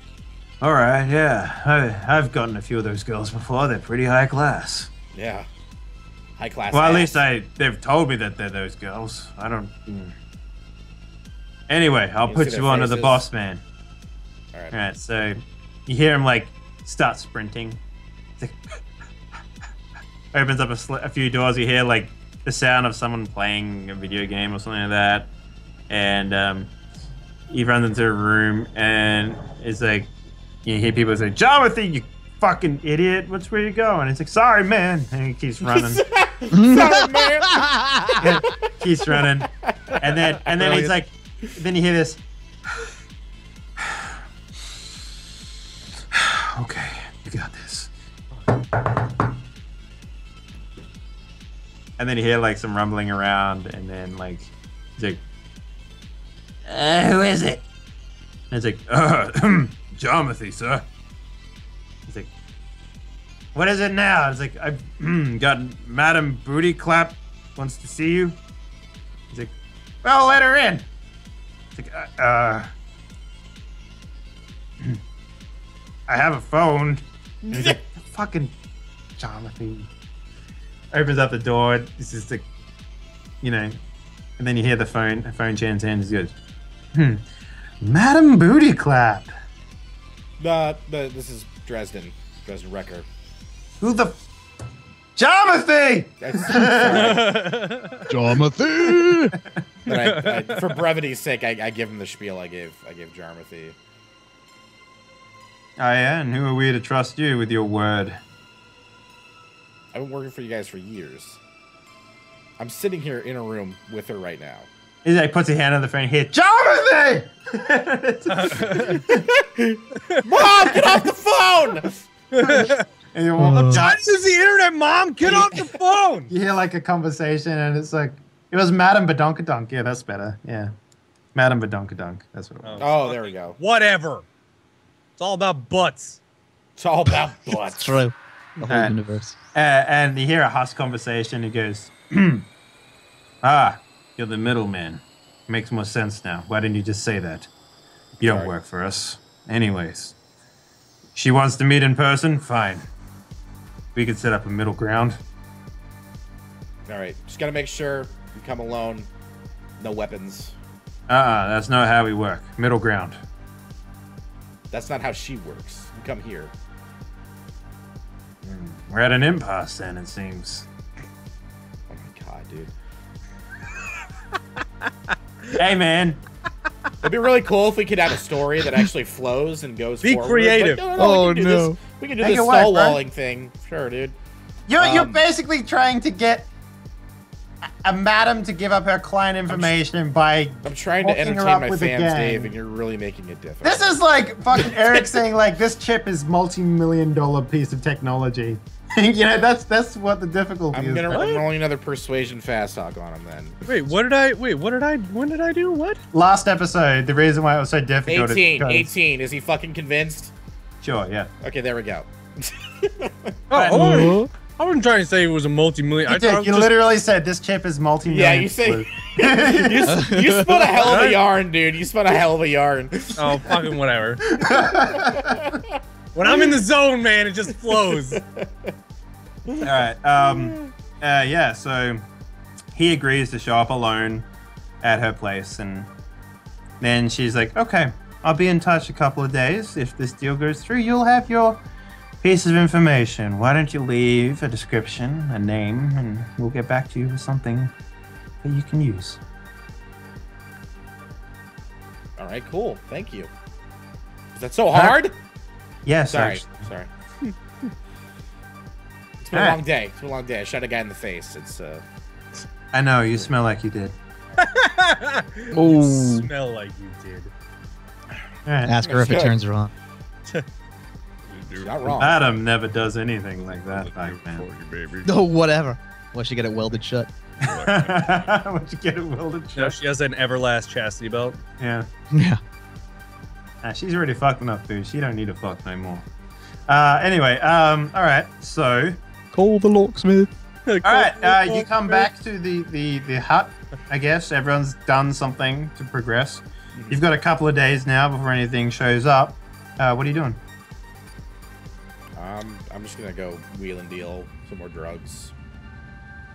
"All right, yeah, I've gotten a few of those girls before. They're pretty high class." Yeah. High class. Well, at least they've told me that they're those girls. I don't. Anyway, I'll put you on to the boss man. All right. All right. So you hear him like start sprinting. Like, opens up a few doors. You hear like the sound of someone playing a video game or something like that, and he runs into a room and it's like you hear people say, "Jonathan, you fucking idiot! Where you going?" And he's like, "Sorry, man," and he keeps running. Sorry, man. Keeps running, and then he's like, then you hear this. Okay, you got this. And then you hear like some rumbling around, and then like he's like, who is it? And it's like, Jarmathy, sir. He's like, what is it now? It's like, I've got Madam Booty Clap wants to see you. He's like, well, let her in. It's like, I have a phone. And he's like, fucking Jonathan. Opens up the door. This is the, and then you hear the phone chan's hand. He goes, Madam Booty Clap. This is Dresden Wrecker. Who the? Jonathan! Jarmathy! For brevity's sake, I give him the spiel I gave Jarmathy. Oh yeah, and who are we to trust you with your word? I've been working for you guys for years. I'm sitting here in a room with her right now. He like puts a hand on the phone here. Jonathan! Mom, get off the phone! And you I'm trying to use the internet, Mom. Get off the phone. You hear like a conversation, and it's like, it was Madam Badonkadunk. Yeah, that's better. Yeah, Madam Badonkadunk. That's what it was. Oh, there we go. Whatever. It's all about butts. It's all about butts. It's true. The whole universe. And you hear a hush conversation. He goes, you're the middleman. Makes more sense now. Why didn't you just say that? You don't work for us. Anyways, she wants to meet in person? Fine. We could set up a middle ground. All right, just gotta make sure you come alone. No weapons. That's not how we work. Middle ground. That's not how she works. You come here. We're at an impasse then, it seems. Oh my god, dude. Hey, man. It'd be really cool if we could have a story that actually flows and goes Be forward. creative. Like, Oh, we no. can do Make this it work, stonewalling thing. Sure, dude. You're basically trying to get a madam to give up her client information by I'm trying to hooking her entertain up my with a fans, gang. Dave, and you're really making it difficult. This is like fucking Eric saying like this chip is multi-million-dollar piece of technology. That's what the difficulty I'm is. gonna I'm rolling another persuasion fast talk on him then. When did I do what? Last episode, the reason why it was so difficult 18, is because... 18. Is he fucking convinced? Sure, yeah. Okay, there we go. I wasn't trying to say it was a multi-million. You literally said this chip is multi-million. Yeah, you say you spun a hell of a yarn, dude. You spun a hell of a yarn. Oh, fucking whatever. When I'm in the zone, man, it just flows. All right. Yeah. So he agrees to show up alone at her place, and then she's like, "Okay, I'll be in touch a couple of days. If this deal goes through, you'll have your piece of information. Why don't you leave a description, a name, and we'll get back to you with something that you can use." All right, cool. Thank you. Is that so hard? Yes. Sorry. Actually. Sorry. It's been a long day. It's been a long day. I shot a guy in the face. It's I know you smell like you did. You smell like you did. All right. Ask her if it Good. turns her on. not wrong. Adam never does anything like that, back man. Oh, whatever. Well, she get it welded shut. Once you get it welded No, shut. she has an Everlast chastity belt. Yeah. Yeah. She's already fucked enough, dude. She don't need to fuck no more. Anyway, all right. So, Call the locksmith. all right. You come back to the hut. I guess everyone's done something to progress. You've got a couple of days now before anything shows up. What are you doing? I'm just gonna go wheel and deal some more drugs.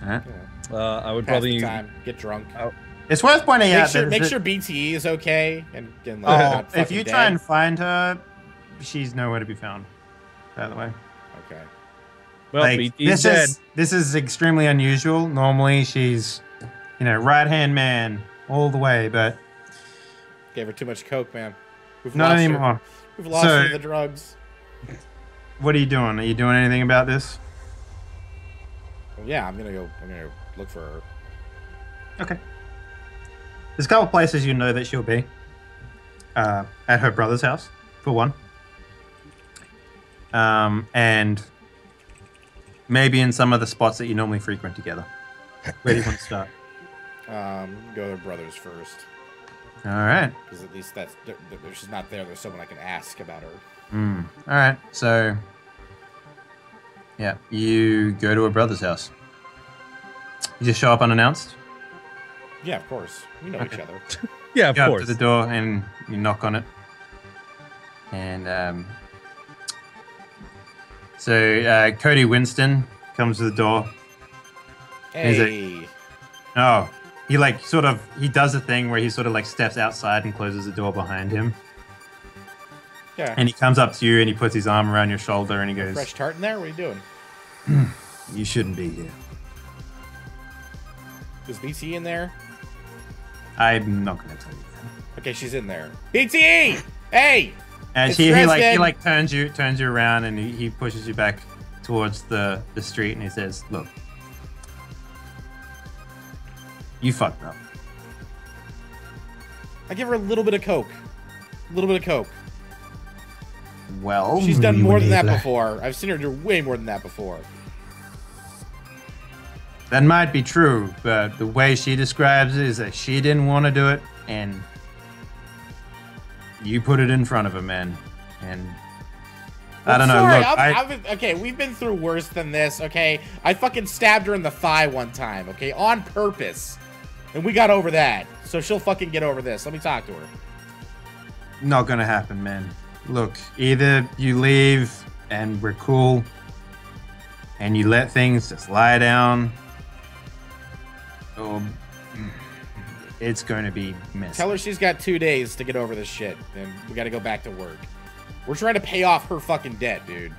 All right. I would Pass probably. the time, get drunk. It's worth pointing out. Make sure BTE is okay, and like, Oh, not if fucking you dead. try and find her, she's nowhere to be found. By the way. Okay. Well, Like, BT's dead. this is extremely unusual. Normally she's, right hand man all the way, but Gave her too much coke, man. We've not lost her. anymore. We've lost So- her to the drugs. What are you doing? Are you doing anything about this? Well, yeah, I'm gonna look for her. Okay. There's a couple places you know that she'll be. At her brother's house, for one. And maybe in some of the spots that you normally frequent together. Where do you want to start? Go to her brother's first. All right. Because at least if she's not there, there's someone I can ask about her. All right. So, yeah, you go to her brother's house. You just show up unannounced? Yeah, of course. We know each other. Yeah, of You go up course. to the door and you knock on it. And so Cody Winston comes to the door. Hey. Oh, he he does a thing where he sort of like steps outside and closes the door behind him. Yeah. And he comes up to you and he puts his arm around your shoulder and he goes, Fresh tart in there? What are you doing? "You shouldn't be here." Is BT in there? I'm not going to tell you that. Okay, she's in there. BT! Hey! And It's he Dresden. like turns you around and he pushes you back towards the street and he says, "Look, you fucked up." I give her a little bit of coke. A little bit of coke. Well, She's done more than that enabler. before. I've seen her do way more than that before. That might be true, but the way she describes it is that she didn't want to do it, and you put it in front of her, man. And I don't know. Sorry, Look, okay, we've been through worse than this, okay? I fucking stabbed her in the thigh one time, okay? On purpose. And we got over that. So she'll fucking get over this. Let me talk to her. not gonna happen, man. Look, either you leave and we're cool, and you let things just lie down, or it's going to be messy. Tell her she's got 2 days to get over this shit, and we gotta go back to work. We're trying to pay off her fucking debt, dude.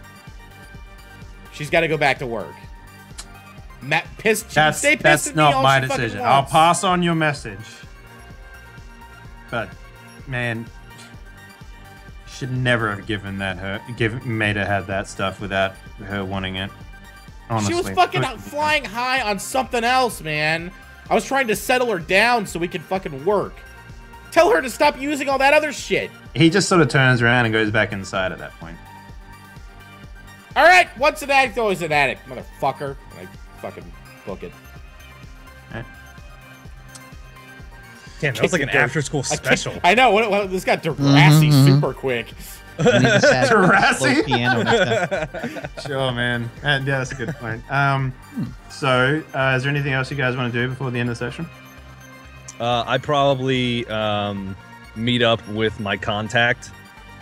She's gotta go back to work. That's stay pissed at me not all my she fucking decision. I'll wants. pass on your message. But, man, should never have made her have that stuff without her wanting it. Honestly. She was fucking flying high on something else, man. I was trying to settle her down so we could fucking work. Tell her to stop using all that other shit. He just sort of turns around and goes back inside at that point. All right, once an addict, always an addict, motherfucker. And I fucking book it. Damn, that was like an after-school special. I know. What, this got Degrassi super quick. Degrassi? Piano next time. Sure, man. Yeah, that's a good point. So, is there anything else you guys want to do before the end of the session? I'd probably meet up with my contact,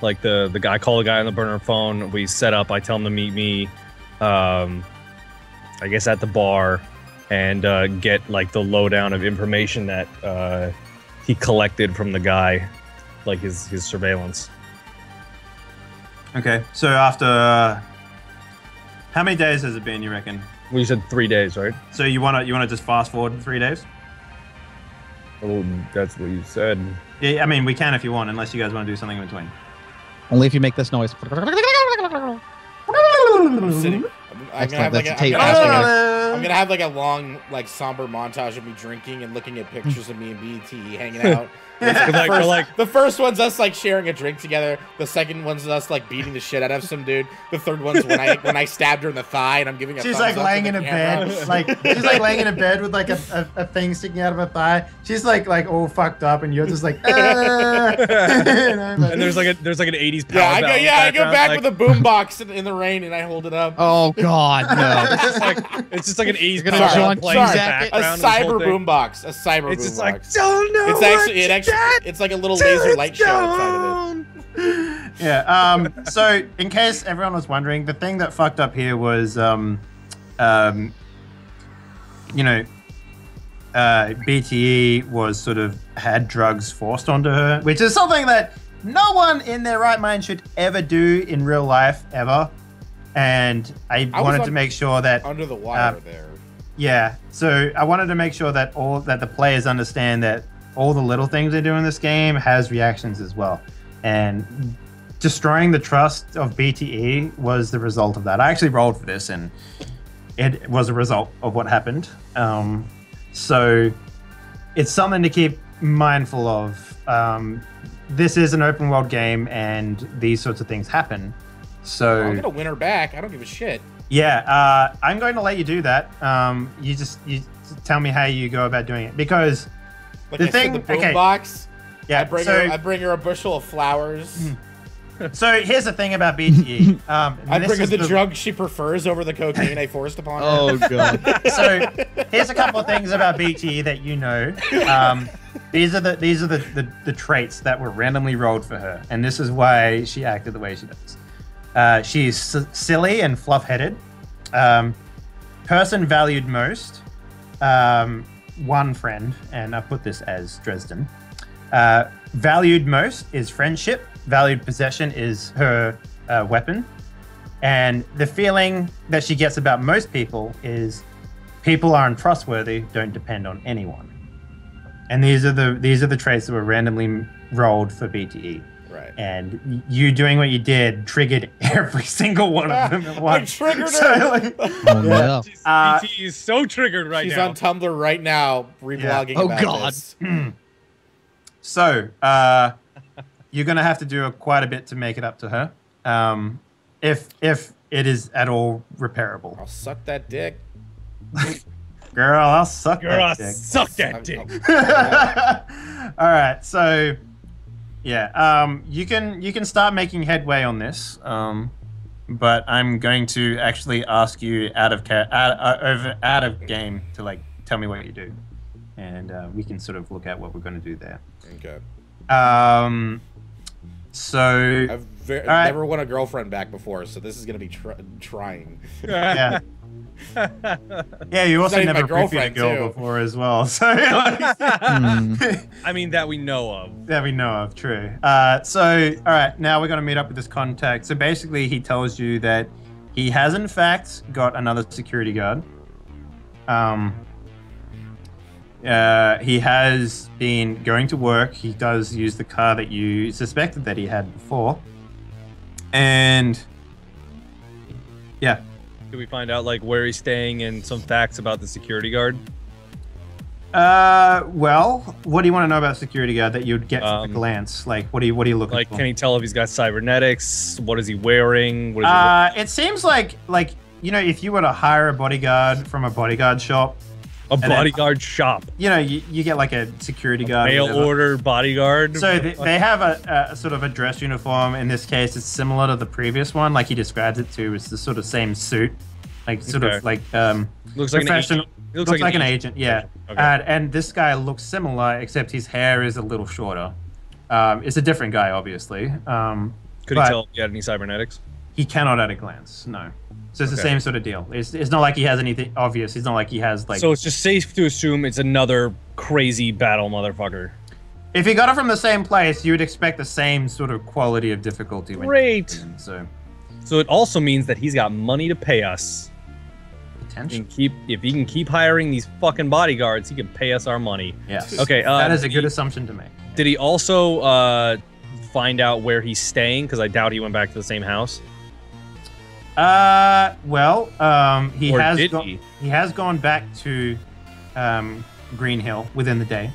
like the guy. Call the guy on the burner phone. We set up. I tell him to meet me, I guess at the bar, and get like the lowdown of information that he collected from the guy, like his surveillance. Okay, so after how many days has it been, you reckon? Well, you said 3 days, right? So you wanna just fast forward 3 days? Oh, that's what you said. Yeah, I mean we can if you want, unless you guys want to do something in between. Only if you make this noise. Sitting. I'm gonna have like That's a tape. I'm gonna have like a long, like somber montage of me drinking and looking at pictures of me and BT hanging out. The first one's us like sharing a drink together. The second one's us like beating the shit out of some dude. The third one's when I stabbed her in the thigh and I'm giving a She's thumbs like up laying to in the a camera. bed, she's like laying in a bed with like a thing sticking out of her thigh. She's like all fucked up, and you're just like, And there's like an 80s power Yeah, ballad I go background, back like, with a boombox in the rain and I hold it up. Oh God, no! it's just like an 80s gonna power John ballad playing in the Jacket. A background. of this whole cyber thing. boombox. A cyber It's just boombox. like, don't know. It's actually it's like a little laser light show inside of it. Yeah. So in case everyone was wondering, the thing that fucked up here was, BTE was sort of had drugs forced onto her, which is something that no one in their right mind should ever do in real life ever. And I wanted to make sure that Under the wire there. yeah. So I wanted to make sure that the players understand that all the little things they do in this game has reactions as well. And destroying the trust of BTE was the result of that. I actually rolled for this, and it was a result of what happened. So it's something to keep mindful of. This is an open world game, and these sorts of things happen. So I'm gonna win her back. I don't give a shit. Yeah, I'm going to let you do that. You tell me how you go about doing it, because Like the I thing. said, the boom box. Yeah, I bring her a bushel of flowers. So here's the thing about BTE. I bring her the drug she prefers over the cocaine I forced upon her. Oh god. So here's a couple of things about BTE that you know. These are the traits that were randomly rolled for her, and this is why she acted the way she does. She's silly and fluff-headed. Person valued most. One friend, and I put this as Dresden. Valued most is friendship. Valued possession is her weapon. And the feeling that she gets about most people is people are untrustworthy, don't depend on anyone. And these are the traits that were randomly rolled for BTE. Right. And you doing what you did triggered every single one of them at once. I triggered her. Oh no. BT is so triggered right She's now. on Tumblr right now, reblogging Oh, about God. this. So, you're gonna have to do quite a bit to make it up to her, if it is at all repairable. I'll suck that dick. Girl, I'll suck Girl, that dick. suck that dick. All right, so yeah, you can start making headway on this, but I'm going to actually ask you out of game to like tell me what you do, and we can sort of look at what we're going to do there. Okay. So I've right. never won a girlfriend back before, so this is gonna be trying. yeah. Yeah, you also Not even never my briefed a girlfriend, girl too. before as well, so like, I mean, that we know of. that we know of, true. So, all right, now we're going to meet up with this contact. So basically, he tells you that he has, in fact, got another security guard. He has been going to work. He does use the car that you suspected that he had before. And, yeah. Did we find out like where he's staying and some facts about the security guard? Well, what do you want to know about security guard that you'd get from a glance? Like, what are you looking Like, for? can he tell if he's got cybernetics? What is he wearing? What is he It seems like you know, if you were to hire a bodyguard from a bodyguard shop, a then- bodyguard shop? you know, you get like a security guard. or Mail whatever. order bodyguard? So they have a sort of a dress uniform. In this case, it's similar to the previous one. Like he describes it to, it's the sort of same suit, like sort Okay. of like looks like an professional. agent. He Looks like an agent, yeah. Okay. And this guy looks similar, except his hair is a little shorter. It's a different guy, obviously. Could but he tell if he had any cybernetics? he cannot at a glance, no. So it's the Okay. same sort of deal. It's not like he has anything obvious. It's not like he has like. So it's just safe to assume it's another crazy battle motherfucker. If you got it from the same place, you would expect the same sort of quality of difficulty. When Great. So So it also means that he's got money to pay us. potential. If he can keep hiring these fucking bodyguards, he can pay us our money. Yes. Okay. That is a did good he- assumption to make. Did he also find out where he's staying? Because I doubt he went back to the same house. Well, he Or has did he has gone back to Green Hill within the day,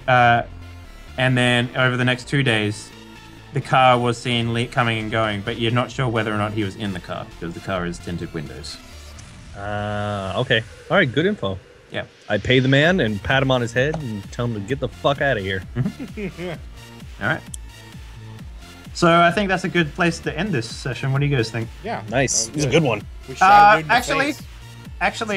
and then over the next 2 days, the car was seen coming and going, but you're not sure whether or not he was in the car because the car has tinted windows. Okay. All right. Good info. Yeah. I pay the man and pat him on his head and tell him to get the fuck out of here. All right. So I think that's a good place to end this session. What do you guys think? Yeah. Nice. that This is a was good one. We shot him in the Actually, face. actually,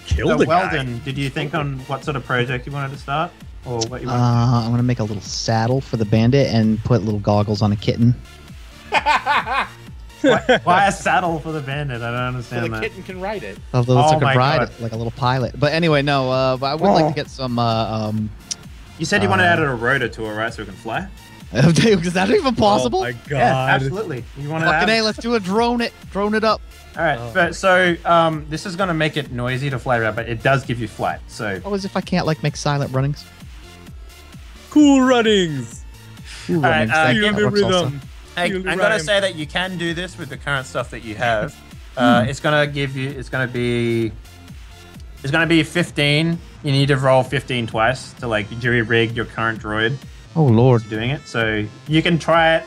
Killed the guy. Weldon, did you think on what sort of project you wanted to start, or what you wanted? I'm gonna make a little saddle for the bandit and put little goggles on a kitten. Why a saddle for the bandit? I don't So understand the that. kitten can ride it. Although it's Oh like my a ride, God. like a little pilot. But anyway, no. But I would like to get some. You said you wanted to add a rotor to it, right, so it can fly? Is that even possible? Oh my god. Yeah, absolutely. You want to Fucking add? A, let's do a drone it. Drone it up. All right, but so this is going to make it noisy to fly around, but it does give you flight. So Oh, as if I can't like make silent runnings. Cool runnings. Ooh, right, runnings, thank Feel you. the That works also. rhythm. I, Feel the I'm going to rhyme. say that you can do this with the current stuff that you have. It's gonna give you. It's gonna be 15. You need to roll 15 twice to like jury rig your current droid Oh lord. doing it. So you can try it.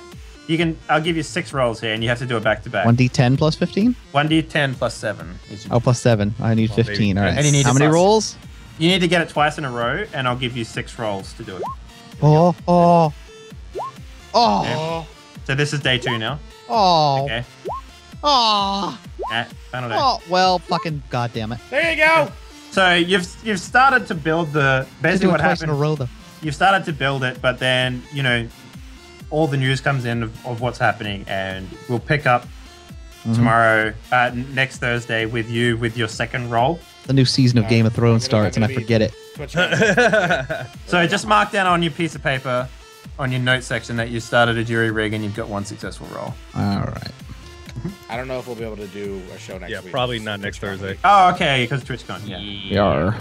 I'll give you 6 rolls here, and you have to do it back to back. 1d10 plus 15? 1d10 plus 7. Oh, plus 7. I need 15. All right. And you need How to many plus- rolls? You need to get it twice in a row, and I'll give you 6 rolls to do it. Oh. So this is day 2 now. Oh. Okay. Oh. Final day. Oh. Well, fucking goddamn it. There you go. So you've started to build the basically Do it what twice in a happened. row though. You've started to build it, but then all the news comes in of what's happening, and we'll pick up tomorrow, next Thursday, with your second roll. The new season of Game of Thrones I'm gonna starts, and I be- forget it. So just mark down on your piece of paper, on your note section, that you started a jury rig and you've got 1 successful roll. All right. I don't know if we'll be able to do a show next Yeah, week. probably not next Thursday. Oh, okay, because TwitchCon. Yeah. Yar.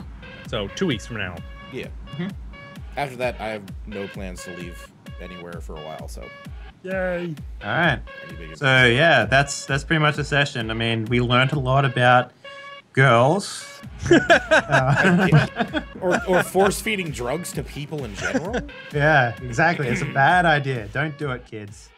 So 2 weeks from now. Yeah. After that, I have no plans to leave anywhere for a while, so. Yay. All right. any big So yeah, that's pretty much the session. I mean, we learned a lot about girls. or force feeding drugs to people in general. Yeah, exactly. It's a bad idea. Don't do it, kids.